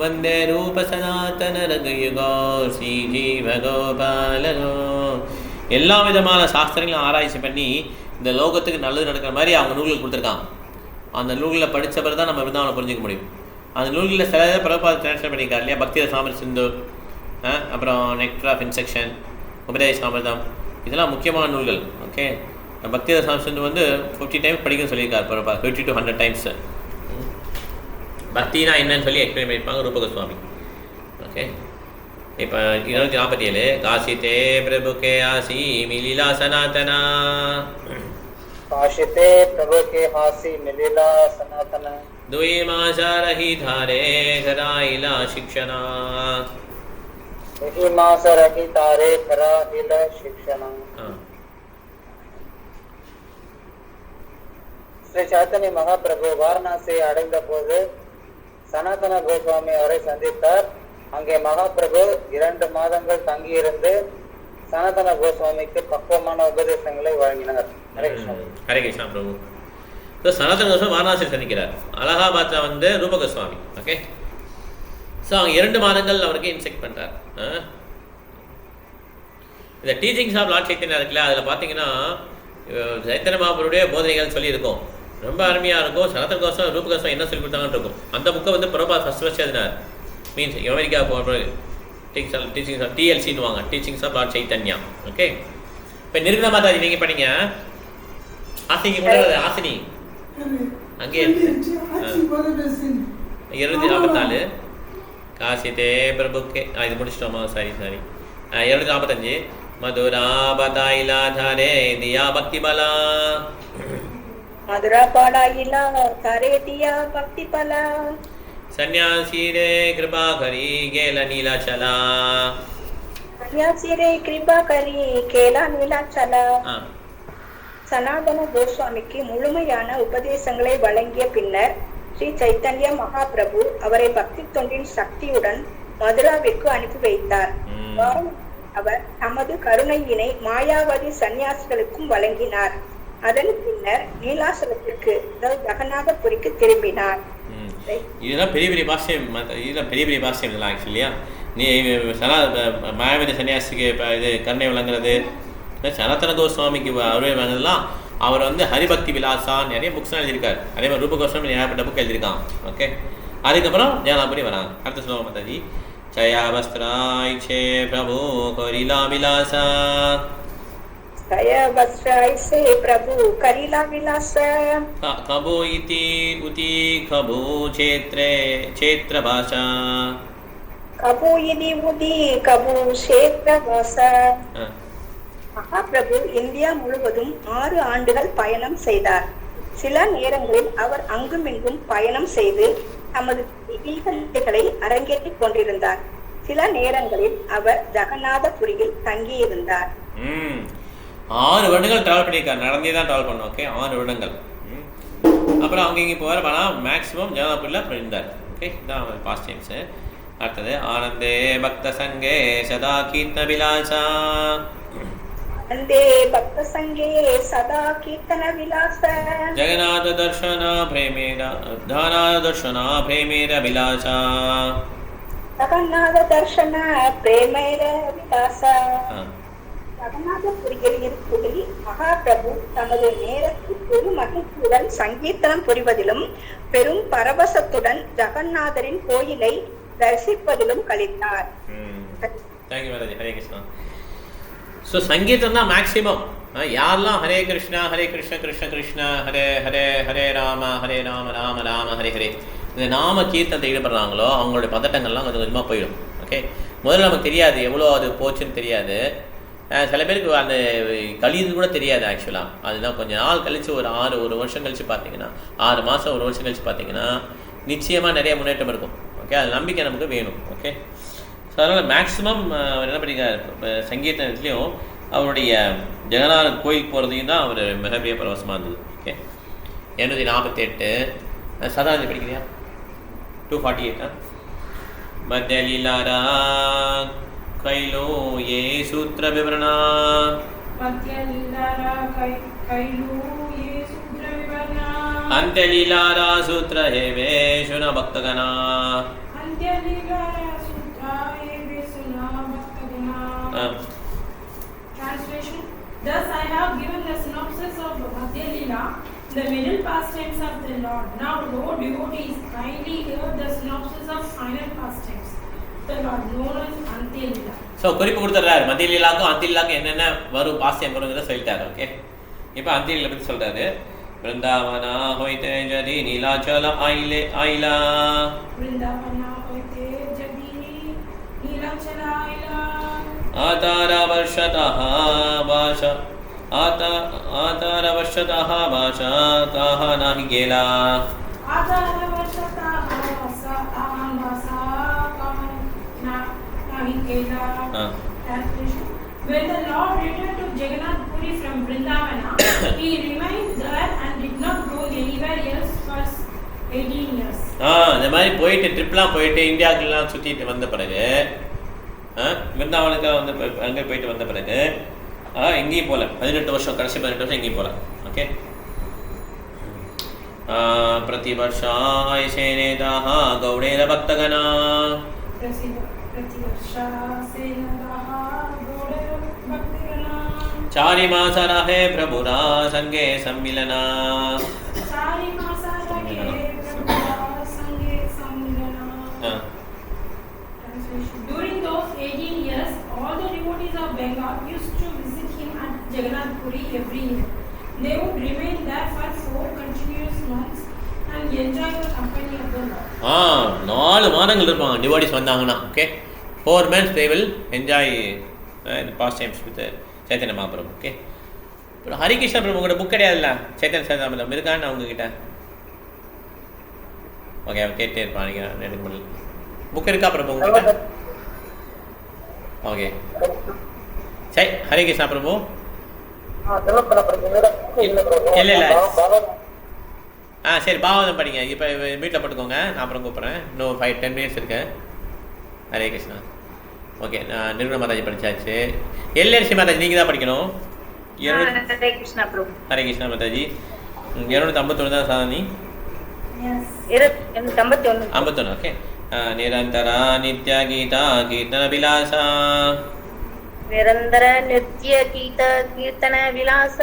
வந்தே ரூப சனாதன ரகுயுகோ ஸ்ரீ ஜீவகோபாலகோ. எல்லா விதமான சாஸ்திரங்களும் ஆராய்ச்சி பண்ணி இந்த லோகத்துக்கு நல்லது நடக்கிற மாதிரி அவங்க நூல்கள் கொடுத்துருக்காங்க. அந்த நூல்களில் படித்த பிறகு தான் நம்ம விருந்தாவனை புரிஞ்சிக்க முடியும். அந்த நூல்களில் சில பிரபாத டிரான்ஸ்லேட் பண்ணியிருக்காரு இல்லையா, பக்தி ரசாமர் சிந்து, அப்புறம் நெக்டர் ஆஃப் இன்செக்ஷன், உபதேச அமிர்தம், இதெல்லாம் முக்கியமான நூல்கள். ஓகே, பக்தி ரசாமர் சிந்து வந்து 50 டைம்ஸ் படிக்கணும்னு சொல்லியிருக்காரு பிரபா, 50 to 100 டைம்ஸ். பக்தினா என்னன்னு சொல்லி எக்ஸ்பிளைன் பண்ணியிருப்பாங்க ரூப கோஸ்வாமி. ஓகே, இப்போ 247 காசிதே பிரபு கே ஆசி மிலீலா சனாதனா काशिते प्रभु के हासी मिलिला सनातन दुई मासा रही धारे घराइला शिक्षणा यही मास रही तारे घराइला शिक्षणा. ஸ்ரீ சைத்தன்ய மகாபிரபு வாரணாசி அடைந்த போது சனாதன கோஸ்வாமி அவரை சந்தித்தார். அங்கே மகாபிரபு 2 மாதங்கள் தங்கியிருந்து சனாதன கோஸ்வாமிக்கு பக்குவமான உபதேசங்களை வழங்கினார். ஹரே கிருஷ்ணா பிரபு. ஸோ சனாதன கோஸ்வாமி வாரணாசியில் சந்திக்கிறார். அலகாபாத்தில் வந்து ரூப கோஸ்வாமி. ஓகே, ஸோ அவங்க 2 மாதங்கள் அவருக்கு இன்ஸ்ட்ரக்ட் பண்ணுறார். இந்த டீச்சிங்ஸ் ஆஃப் லார்ட் சைத்தன்யா இருக்குல்ல, அதில் பார்த்தீங்கன்னா சைத்தன்ய மகாபுருடைய போதனைகள் சொல்லியிருக்கோம், ரொம்ப அருமையாக இருக்கும். சனாதன கோஸ்வாமி ரூப கோஸ்வாமி என்ன சொல்லி கொடுத்தாங்கன்னு இருக்கும். அந்த புக்கை வந்து பிரபா ஃபர்ஸ்ட் எழுதினார். மீன்ஸ் அமெரிக்கா போகிற டீச்சிங்ஸ் ஆஃப் டிஎல்சின்னுவாங்க, teachings of Lord Chaitanya. Okay, இப்போ நிர்குண மாதாஜி நீங்கள் பண்ணீங்க, ஆசினி கூட ஆசினி அங்கே 244 காசிதே பிரபுக்கே இது முடிச்சிட்டோமா? சாரி 245 மதுரா பதாயிலா தாரே தியா பக்தி பலா மதுரா பாடாயிலா தாரே தியா பக்தி பலா சன்யாசி ரே கிருபா கரி கேல நீலாச்சலா சன்யாசி ரே கிருபா கரி கேலா நீலாச்சலா. சனாதன கோஸ்வாமிக்கு முழுமையான உபதேசங்களை வழங்கிய பின்னர் ஸ்ரீ சைத்தன்ய மகாபிரபு அவரை பக்தி தொண்டின் சக்தியுடன் மதுராவிற்கு அனுப்பி வைத்தார். அவர் தமது கருணையினை மாயாவதி சன்னியாசிகளுக்கும் வழங்கினார். அதன் பின்னர் நீலாசலத்திற்கு ஜகநாதபுரிக்கு திரும்பினார். இதெல்லாம் பெரிய பெரிய பாஷ்யம், இதெல்லாம் பெரிய பெரிய பாஷ்யம் இதெல்லாம் ஆக்சுவலியா. நீ மாயாவதி சன்னியாசிக்கு இது கருணை வழங்குறது, சனாதன கோஸ்வாமிக்கு அவரே வாங்கலாம். அவர் வந்து ஹரிபக்தி விலாசான்னு நிறைய புக்ஸ்லாம் எழுதியிருக்காரு. அதே மாதிரி ரூப கோஸ்வாமி ஏகப்பட்ட புக் எழுதியிருக்கான். ஓகே, அதுக்கப்புறம் ஜெகநாதபுரி வராங்க. அடுத்த ஸ்லோகம் மாதாஜி. ஜயா வஸ்திராய் சே பிரபு கரிலா விலாசா. जया वस्त्राय से प्रभु करीला विलास. कबो इति उति कबो क्षेत्र भाषा. कबो इति उति कबो क्षेत्र भाषा. மகாபிரபு இந்தியா முழுவதும் 6 ஆண்டுகள் பயணம் செய்தார். சில நேரங்களில் அவர் அங்குமிங்கும் பயணம் செய்து தமது நிகழ்ச்சிகளை அரங்கேற்றிக் கொண்டிருந்தார். சில நேரங்களில் அவர் ஜெகநாதபுரியில் தங்கியிருந்தார். 6 வருடங்கள் ட்ராவல் பண்ணியிருக்காரு. நடந்தே தான் ட்ராவல் பண்ணோம். ஓகே, 6 வருடங்கள். அப்புறம் அவங்க இங்கே போகிற ஆனால் மேக்ஸிமம் ஜெகநாதபுரியில் இருந்தார். ஓகே, இதான் அவர் பாஸ்ட் டைம்ஸு. அடுத்தது ஆனந்தே பக்த சங்கே சதா கீர்த்தன விலாசா. ஆனந்தே பக்த சங்கே சதா கீர்த்தன விலாச. ஜெகநாத தர்ஷனா பிரேமேர விலாசா. ஜெகநாத தர்ஷன பிரேமேர விலாசா. ஜெகநாதபுரியில் இருக்கையில் மகாபிரபு தமது நேரத்தில் பெரும் மகிழ்ச்சியுடன் சங்கீர்த்தனம் புரிவதிலும் பெரும் பரவசத்துடன் ஜெகநாதரின் கோயிலை தரிசிப்பதிலும் கழித்தார். ஹரே கிருஷ்ணா. ஸோ சங்கீதம் தான் மேக்சிமம். யாரெல்லாம் ஹரே கிருஷ்ணா கிருஷ்ண கிருஷ்ண ஹரே ஹரே ஹரே ராம ராம ராம ஹரே ஹரே இந்த நாம கீர்த்தனத்தை ஈடுபடுறாங்களோ அவங்களுடைய பதட்டங்கள்லாம் கொஞ்சம் கொஞ்சமாக போயிடும். ஓகே, முதல்ல நமக்கு தெரியாது எவ்வளோ அது போச்சுன்னு தெரியாது. சில பேருக்கு அந்த கழிது கூட தெரியாது ஆக்சுவலாக. அதுதான் கொஞ்சம் நாள் கழித்து ஒரு வருஷம் கழித்து பார்த்தீங்கன்னா 6 மாதம் 1 வருஷம் கழித்து பார்த்தீங்கன்னா நிச்சயமாக நிறைய முன்னேற்றம் இருக்கும். ஓகே, அது நம்பிக்கை நமக்கு வேணும். ஓகே, ஸோ அதனால் மேக்ஸிமம் அவர் என்ன பண்ணிக்கிறார், சங்கீதத்துலேயும் அவருடைய ஜெகநாத கோயிலுக்கு போகிறதையும் தான் அவர் மிகப்பெரிய பரவசமாக இருந்தது. ஓகே, 248 சதாந்தி படிக்கிறியா? 248 மத்தியலீலாரா கைலோ ஏ சூத்திர விவரணா. மத்தியலீலாரா கைலோ ஏ சூத்திர விவரணா. अंत्यलीलारा सूत्र हे वेशुन भक्तगणा. अंत्यलीलारा सूत्र हे वेशुन भक्तगणा. Translation: Thus I have given the synopsis of Madhya Leela, the middle pastimes of the Lord. Now, Lord devotees, kindly hear the synopsis of final pastimes, the Lord known as Antya Leela. So குறிப்பு கொடுத்துறாரு மத்திய லீலாக்கும் அந்திய லீலாக்கும் என்னென்ன வரும் பாஸ்டியம் வருங்கிறத சொல்லிட்டாரு. Okay, இப்போ அந்திய லீலா பற்றி சொல்றாரு. वृंदावना होइते जदि नीलाचल आइला. वृंदावना होइते जदि नीलाचल आइला. आतारा वर्षतः भाषा ताहा नाही गेला. आतारा वर्षतः भाषा नाही गेला. When the Lord returned to Jagannath Puri from Vrindavana, he remained there and did not go anywhere else for 18 years. இந்த மாதிரி போயிட்டு ட்ரிப்லாம் போயிட்டு இந்தியாவுக்குலாம் சுற்றிட்டு வந்த பிறகு விருந்தாவனுக்கு வந்து அங்கே போயிட்டு வந்த பிறகு எங்கேயும் போகல. 18 வருஷம், கடைசி 18 வருஷம் எங்கேயும் போகல. ஓகே, प्रतिवर्षाय सेनेदाः गौडेर भक्तगणा. चारि मास रहे प्रभुरा संगे सम्मिलना. During those 18 years, all the devotees of Bengal used to visit him at Jagannath Puri every year. They would remain there for 4 continuous months and enjoy the company of the Lord. 4 மாதங்கள் இருப்பாங்க devotees வந்தாங்கன்னா. Okay, 4 months they will enjoy the pastimes with Chaitanya Mahaprabhu. Okay, இப்போ ஹரிகிருஷ்ண பிரபு உங்களோட book கிடையாதுல்ல, சைத்தன்ய சரிதாமிர்தம் இருக்கான்னு அவங்கக்கிட்ட? Okay, அவன் கேட்டே இருப்பான். எனக்கு முடியல. புக் இருக்கா பிரபு உங்ககிட்ட? ஓகே, சரி. ஹரிகிருஷ்ணா பிரபு இல்லை இல்லை சரி, பாவதம் படிங்க. இப்போ வீட்டில் போட்டுக்கோங்க, நான் அப்புறம் கூப்பிட்றேன். இன்னும் 5-10 minutes இருக்கு. ஹரே கிருஷ்ணா. ஓகே, நான் நிர்குண மாதாஜி படித்தாச்சு. எல்எர்சி மாதாஜி நீங்கள் தான் படிக்கணும். ஹரே கிருஷ்ணா பிரபு. ஹரே கிருஷ்ணா மாதாஜி. 251 தான் சாதனி. 51. ஓகே, நிரந்தரா நித்ய கீதா கீர்த்தன விலாசா. निरंतर नृत्य गीत कीर्तन विलास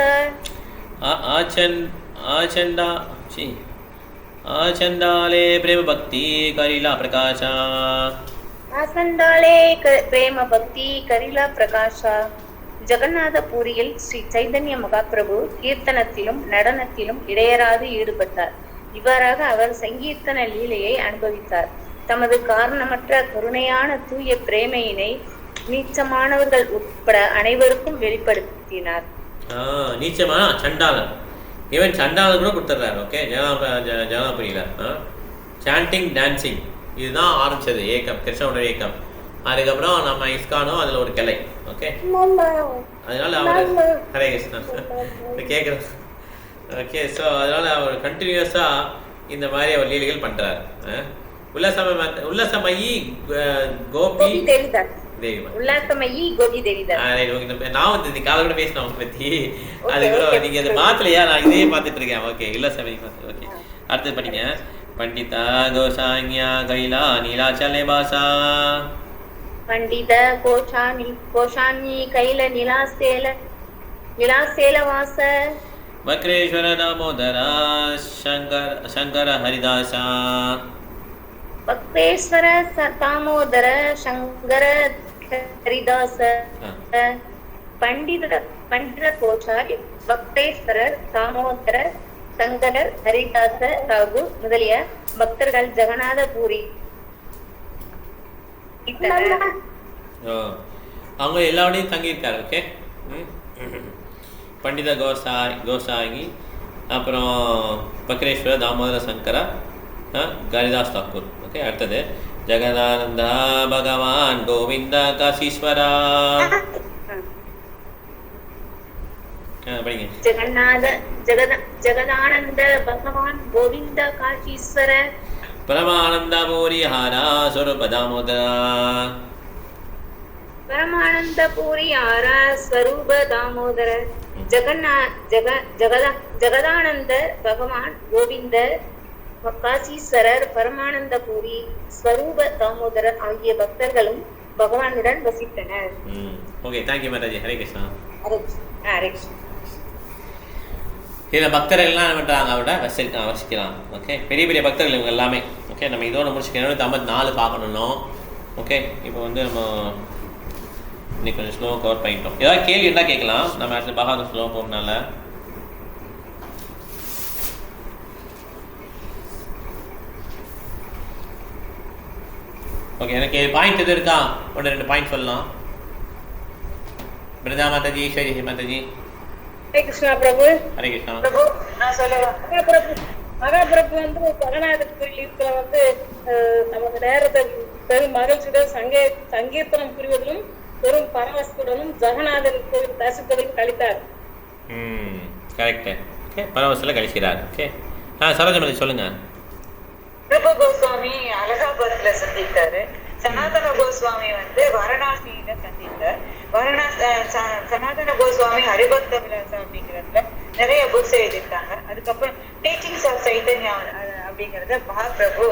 आचंदाले प्रेम भक्ति करिला प्रकाश ஆசண்டாலே பிரேம பக்தி கரிலா பிரகாஷா. ஜெகநாதபுரியில் ஸ்ரீ சைதன்ய மகாபிரபு கீர்த்தனத்திலும் நடனத்திலும் இடையராது ஈடுபட்டார். இவ்வாறாக அவர் சங்கீர்த்தன லீலையை அனுபவித்தார். தமது காரணமற்ற கருணையான தூய பிரேமையினை நீச்சமானவர்கள் உட்பட அனைவருக்கும் வெளிப்படுத்தினார். நீச்சமா சண்டாளன், ஈவன் சண்டாளன் கூட கொடுத்துட்றாரு. ஓகே, ஜெகநாதபுரியில சாண்டிங் டான்சிங் இதுதான் ஆரம்பிச்சது ஏக்கம், கிருஷ்ணனோட ஏக்கம். அதுக்கப்புறம் நம்ம இஸ்கானும் அதில் ஒரு கிளை. ஓகே, அதனால அவர் ஹரே கிருஷ்ணன் கேட்குறோம். ஓகே, ஸோ அதனால அவர் கண்டினியூஸாக இந்த மாதிரி அவர் லீலைகள் பண்ணுறாரு. உல்லாசமயி கோபி தேவிதாஸ், தேவி உல்லாசமயி கோபி தேவிதாஸ். நான் வந்து காலை கூட பேசினேன் அவங்க பற்றி. அதுக்கப்புறம் நீங்கள் அதை மாற்றலையா? நான் இதே பார்த்துட்டு இருக்கேன். ஓகே, உல்லாசமயி பார்த்து. ஓகே, அடுத்தது படிங்க. पंडिता गोसांग्या गैला नीलाचले बासा. पंडित कोशानी कैल नीलासेल वास. वक्रेश्वर दामोदर शंकर हरिदासा. वक्रेश्वर दामोदर शंकर हरिदास. पंडित कोशारी वक्रेश्वर दामोदर சங்கரர் ஹரிதாச ராகு முதலிய பக்தர்கள் ஜெகநாதபுரி அவங்க எல்லாரோடையும் தங்கியிருக்காரு. ஓகே, பண்டித கோசாங்கி, அப்புறம் பக்ரேஸ்வர தாமோதர சங்கர ஹரிதாஸ் தாக்கூர். ஓகே, அடுத்தது ஜெகதானந்தா பகவான் கோவிந்தா காசீஸ்வரா. ஜெகதானந்த பகவான் கோவிந்த காஷீஸ்வர. பரமானந்த பூரி ஹாரா ஸ்வரூப தாமோதரா. பரமானந்த பூரி ஹாரா ஸ்வரூப தாமோதர. ஜெகதானந்த பகவான் கோவிந்த காசீஸ்வரர், பரமானந்த பூரி, ஸ்வரூப தாமோதரர் ஆகிய பக்தர்களும் பகவானுடன் வசித்தனர். Okay, thank you mataji. ஹரே கிருஷ்ணா. ஹரே கிருஷ்ணா. இதில் பக்தர்கள் எல்லாம் என்ன பண்ணுறாங்க? அவட வசிக்கலாம். ஓகே, பெரிய பெரிய பக்தர்கள் இவங்க எல்லாமே. ஓகே, நம்ம இதோட முடிச்சுக்கணும். 54 பார்க்கணும். ஓகே, இப்போ வந்து நம்ம இன்னைக்கு கொஞ்சம் ஸ்லோவாக கவர் பண்ணிட்டோம். ஏதாவது கேள்வி இருந்தால் கேட்கலாம். நம்ம அடுத்து பகவான் ஸ்லோவாக போகிறதுனால ஓகே. எனக்கு பாயிண்ட் எது இருக்கா? 1-2 பாயிண்ட் சொல்லலாம். பிரதா மாதாஜி, ஈஸ்வரி மாதாஜி. ஹரே கிருஷ்ணா பிரபு. ஹரே கிருஷ்ணா பிரபு. நான் சொல்லுவேன். மகாபிரபு வந்து ஜெகநாதபுரியில வந்து நமக்கு நேரத்தை பெரும் மகிழ்ச்சியுடன் சங்கீர்த்தனம் புரிவதிலும் பெரும் பரவசத்துடனும் ஜெகநாதர் கோவில் தரிசிப்பதிலும் கழித்தார். கரெக்ட். ஓகே, பரவசத்தில் கழிக்கிறார். ஓகே, சரோஜா மாதாஜி சொல்லுங்க. பிரபு கோஸ்வாமி அலகாபாத்ல சந்தித்தாரு. சனாதன கோஸ்வாமி வந்து வாரணாசியில சந்தித்தார். சனாதன கோஸ்வாமி ஹரிபக்த விலாசம் அப்படிங்கிறதுல நிறைய புக்ஸ் எழுதியிருக்காங்க. அதுக்கப்புறம் டீச்சிங்ஸ் ஆஃப் சைதன்யா அப்படிங்கறத மகாபிரபு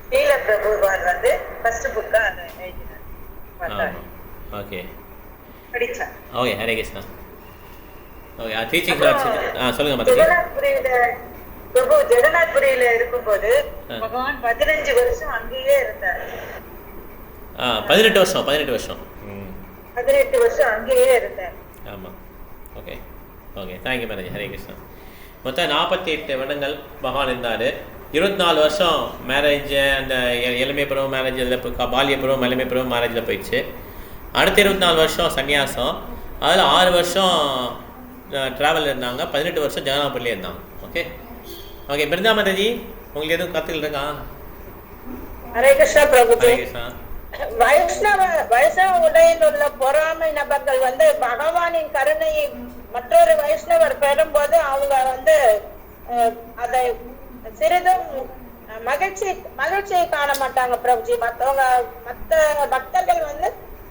ஸ்ரீல பிரபுவார் வந்து ஃபர்ஸ்ட் புக்கா அதை எழுதினார். ஓகே, படிச்சார். Okay, Hare Krishna. Okay, teaching சொல்லுங்க மாதாஜி. பிரபு ஜெகநாத்புரியில இருக்கும்போது பகவான் 15 வருஷம் அங்கேயே இருந்தார். 18 வருஷம் 18 வருஷம் அங்கேயே இருந்தார். ஆமாம். Okay, okay, thank you marriage. Hare Krishna. மொத்தம் 48 வருடங்கள் பகவான் இருந்தார். 24 வருஷம் மேரேஜ், அந்த இளமை பருவம் மேரேஜில் பாலிய பருவம் இளமை பருவம் மேரேஜில் போயிடுச்சு. அடுத்த 24 வருஷம் சன்னியாசம். அதில் 6 வருஷம் ட்ராவல் இருந்தாங்க. 18 வருஷம் ஜெகநாதபுரியிலே இருந்தாங்க. Okay, okay. பிருந்தா மாதாஜி, உங்களுக்கு எதுவும் கருத்துக்கள் இருக்கா? ஹரே கிருஷ்ணா பிரபுஜி. ஹரே கிருஷ்ணா. வைஷ்ணவ உடையில் உள்ள பொறாமை நபர்கள் வந்து பகவானின் கருணையை மற்றொரு வைஷ்ணவர் பெறும்போது அவங்க வந்து அதை சிறிதும் மகிழ்ச்சியை காண மாட்டாங்க பிரபுஜி. மத்த பக்தர்கள் வந்து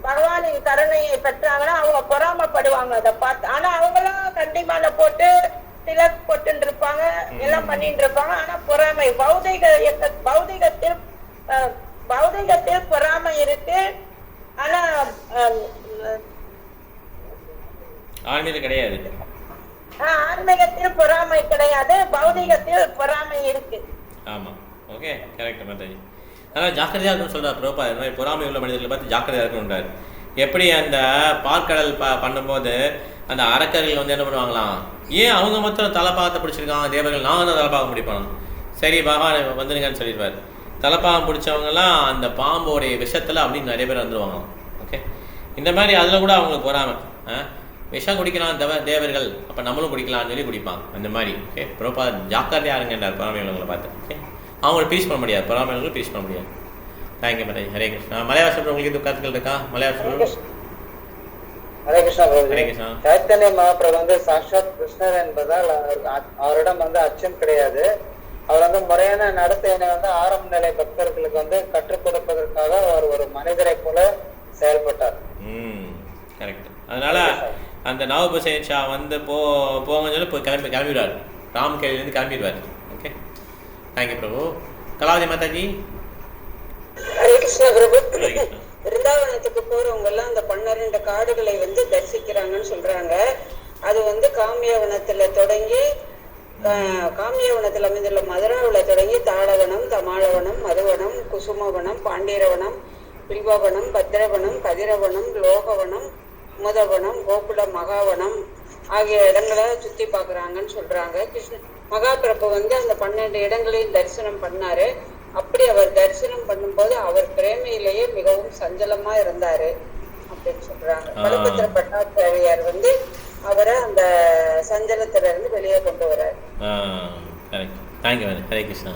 பகவானின் கருணையை பெற்றாங்கன்னா அவங்க பொறாமப்படுவாங்க அதை பார்த்து. ஆனா அவங்களும் கண்டிப்பான போட்டு திலக் போட்டு இருப்பாங்க, எல்லாம் பண்ணிட்டு இருப்பாங்க. ஆனா பொறாமை பௌதிகத்தில் பொறாமை இருக்கு. ஆனா ஆன்மீகம் கிடையாது. ஆன்மீகத்தில் பொறாமை கிடையாது, பௌதிகத்தில் பொறாமை இருக்கு. ஆமாம், ஓகே, கரெக்ட் மாதாஜி. அதனால் ஜாக்கிரதையாக இருக்குன்னு சொல்கிறார் பிரபுபாத். இந்த மாதிரி பொறாமை உள்ள மனிதர்களை பார்த்து ஜாக்கிரதையாக இருக்கணுன்றார். எப்படி அந்த பார்க்கடல் பண்ணும்போது அந்த அரக்கர்கள் வந்து என்ன பண்ணுவாங்களாம், ஏன் அவங்க மொத்தம் தலைப்பாகத்தை பிடிச்சிருக்காங்க தேவர்கள், நான் தான் தலைப்பாகம் பிடிப்பாங்க. சரி பகவான் வந்துருங்கன்னு சொல்லிடுவார். தலைப்பாகம் பிடிச்சவங்கலாம் அந்த பாம்போடைய விஷத்தில் அப்படின்னு நிறைய பேர் வந்துடுவாங்க. ஓகே, இந்த மாதிரி அதில் கூட அவங்களுக்கு பொறாமை. விஷம் குடிக்கலாம் தேவர்கள், அப்போ நம்மளும் குடிக்கலாம்னு சொல்லி குடிப்பாங்க அந்த மாதிரி. ஓகே, பிரபுபாத் ஜாக்கிரதையாக இருங்கன்றார் பொறாமை உள்ளவங்களை பார்த்து. ஓகே, அவங்கள பீஸ் பண்ண முடியாது, பொறாமை உள்ளவங்களும் பீஸ் பண்ண முடியாது. தேங்க்யூ மாதாஜி. ஹரே கிருஷ்ணா. மலையாள உங்களுக்கு இது கருத்துக்கள் இருக்கா? மலையாள ஹரே கிருஷ்ணா பிரபு. ஹரே கிருஷ்ணா. சைத்தன்ய மகாபிரபு வந்து சாட்சாத் கிருஷ்ணர் என்பதால் அவரிடம் வந்து அச்சம் கிடையாது. அவர் வந்து முறையான நடத்தையினை வந்து ஆரம்ப நிலை பக்தர்களுக்கு வந்து கற்றுக் கொடுப்பதற்காக அவர் ஒரு மனிதரை போல செயல்பட்டார். கரெக்ட். அதனால அந்த நவபசேஷா வந்து போங்கன்னு சொல்லி போய் கிளம்பிடுவார். ராம் கேலிலேருந்து கிளம்பிடுவார். ஓகே, தேங்க்யூ பிரபு. கலாவதி மாதாஜி. ஹரே கிருஷ்ணா பிரபு. ஹரே கிருஷ்ணா. விருந்தாவனத்துக்கு போறவங்க எல்லாம் அந்த 12 காடுகளை வந்து தரிசிக்கிறாங்கன்னு சொல்றாங்க. அது வந்து காமியவனத்துல தொடங்கி காமியவனத்தில் அமைந்துள்ள மதுராவில் தொடங்கி தாளவனம், தமாளவனம், மதுவனம், குசுமவனம், பாண்டீரவனம், பில்வவனம், பத்ரவனம், கதிரவனம், லோகவனம், முதவனம், கோகுல மகாவனம் ஆகிய இடங்களை சுத்தி பாக்குறாங்கன்னு சொல்றாங்க. மகாபிரபு வந்து அந்த 12 இடங்களையும் தரிசனம் பண்ணாரு. அப்படி அவர் தரிசனம் பண்ணும்போது அவர் பிரேமையிலேயே மிகவும் சஞ்சலமா இருந்தாரு அப்படின்னு சொல்றாங்க. பலபத்திர பட்டாச்சாரியார் வந்து அவரை அந்த சஞ்சலத்துல இருந்து வெளியே கொண்டு வராரு. Thank you madam. Hare Krishna.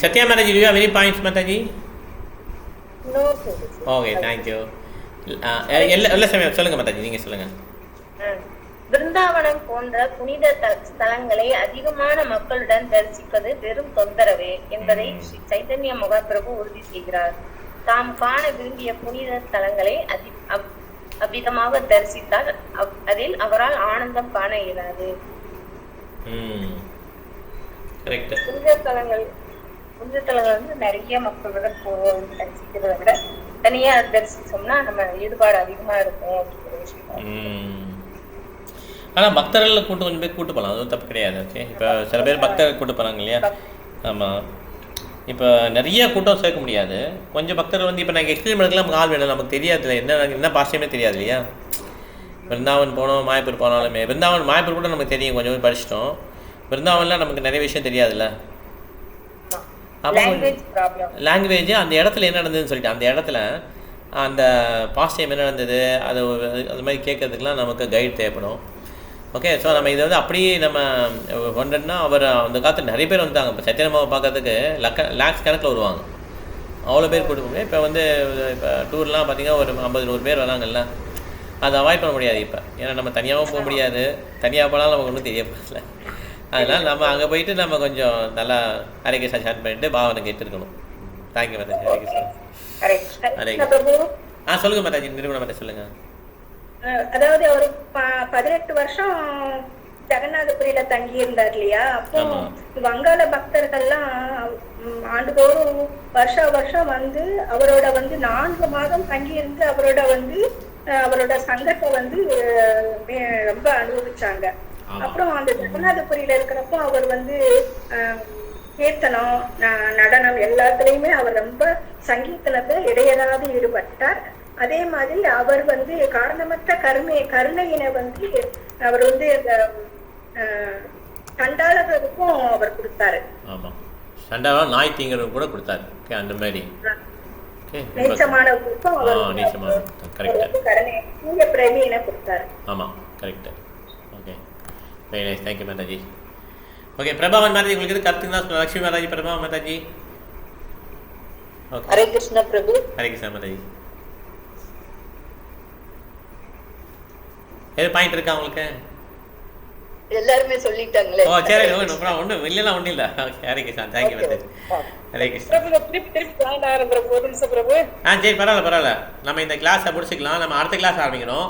Sathya Mataji, you have any points Mataji? Okay, thank you. எல்லா சமயம் சொல்லுங்க மாதாஜி, நீங்க சொல்லுங்க. பிருந்தாவனம் போன்ற புனித ஸ்தலங்களை அதிகமான மக்களுடன் தரிசிப்பது வெறும் தொந்தரவே என்பதை ஸ்ரீ சைத்தன்ய மகாபிரபு உறுதி செய்கிறார். தாம் காண விரும்பிய புனித ஸ்தலங்களை அவ்விதமாக தரிசித்தால் அதில் அவரால் ஆனந்தம் காண இயலாது. புனித தலங்கள் வந்து நிறைய மக்களுடன் தரிசிக்கிறத விட தனியா தரிசிச்சோம்னா நம்ம ஈடுபாடு அதிகமா இருக்கும் அப்படிங்கிற விஷயம். ஆனால் பக்தர்கள் கொஞ்சம் பேர் கூட்டு போகலாம், அதுவும் தப்பு கிடையாது. ஓகே, இப்போ சில பேர் பக்தர்கள் கூட்டு போகிறாங்க இல்லையா? ஆமாம், இப்போ நிறைய கூட்டம் சேர்க்க முடியாது. கொஞ்சம் பக்தர்கள் வந்து இப்போ நாங்கள் எக்ஸ்பிரிமெண்ட்லாம் நமக்கு ஆள் வேணும், நமக்கு தெரியாது, என்ன பாஷையுமே தெரியாது இல்லையா? விருந்தாவன் போனோம், மாயப்பூர் போனாலுமே மாயப்பூர் கூட நமக்கு தெரியும், கொஞ்சம் படிச்சிட்டோம். விருந்தாவன்லாம் நமக்கு நிறைய விஷயம் தெரியாதுல்ல. அப்போ லாங்குவேஜ் அந்த இடத்துல என்ன நடந்ததுன்னு சொல்லிட்டு அந்த இடத்துல அந்த பாஸ்ட் டைம் என்ன நடந்தது அது மாதிரி கேட்கறதுக்குலாம் நமக்கு கைட் தேவைப்படும். ஓகே, ஸோ நம்ம இதை வந்து அப்படியே நம்ம ஒன்றா அவர் அந்த காலத்தில் நிறைய பேர் வந்தாங்க. இப்போ சத்தியமாவை பார்க்கறதுக்கு லேக்ஸ் கணக்கில் வருவாங்க, அவ்வளோ பேர் கூட்டு முடியாது. இப்போ வந்து இப்போ டூர்லாம் பார்த்திங்கன்னா ஒரு 50-100 பேர் வராங்கல்ல, அதை அவாய்ட் பண்ண முடியாது இப்போ. ஏன்னா நம்ம தனியாகவும் போக முடியாது, தனியாக போனாலும் நமக்கு ஒன்றும் தெரிய போகல. அதனால் நம்ம அங்கே போயிட்டு நம்ம கொஞ்சம் நல்லா ஹரே கிருஷ்ணா ஸ்டார்ட் பண்ணிட்டு பாவனை கேட்டுருக்கணும். தேங்க்யூ மாதாஜி. ஹரே கிருஷ்ணா. ஹரே கிருஷ்ணா. சொல்லுங்கள் மாதாஜி, நிறுவனம் மாதாஜி சொல்லுங்கள். அதாவது அவரு 18 வருஷம் ஜெகநாதபுரியில தங்கி இருந்தார் இல்லையா? அப்போ வங்காள பக்தர்கள்லாம் ஆண்டுதோறும் வருஷம் வந்து அவரோட வந்து 4 மாதம் தங்கி இருந்து அவரோட சங்கத்தை வந்து ரொம்ப அனுபவிச்சாங்க. அப்புறம் அந்த ஜெகநாதபுரியில இருக்கிறப்போ அவர் வந்து கீர்த்தனம், நடனம் எல்லாத்துலயுமே அவர் ரொம்ப சங்கீதத்துல இடையறாது ஈடுபட்டார். அதே மாதிரி அவர் வந்து காரணமற்ற கருணையினை வந்து அவர் வந்து சண்டாளர்களுக்கும் அவர் கொடுத்தாரு. ஆமா, சண்டாளம் நாய் தீங்கிறவங்க கூட கொடுத்தாரு. ஓகே, அந்த மாதிரி நீச்சமானவர்களுக்கும் அவர் கருணை தூய பிரேமையினை கொடுத்தாரு. ஆமா, correct. Okay, very nice. Thank you mataji. Okay, Prabhavan mataji, உங்களுக்கு எது கருத்துனா லட்சுமி மாதாஜி, பிரபாவன் மாதாஜி. ஓகே, ஹரே கிருஷ்ணா பிரபு. ஹரே கிருஷ்ணா மாதாஜி. எது பாயிண்ட் இருக்கா உங்களுக்கு? எல்லாருமே சொல்லிட்டாங்களே. ஓ சரி, அப்புறம் ஒன்றும் இல்லைலாம் ஒன்றும் இல்லை. ஓகே, ஹரே கிருஷ்ணா. தேங்க்யூ மாதாஜி. ஹரே கிருஷ்ணா. சரி, பரவாயில்ல. நம்ம இந்த கிளாஸை முடிச்சுக்கலாம். நம்ம அடுத்த கிளாஸ் ஆரம்பிக்கணும்.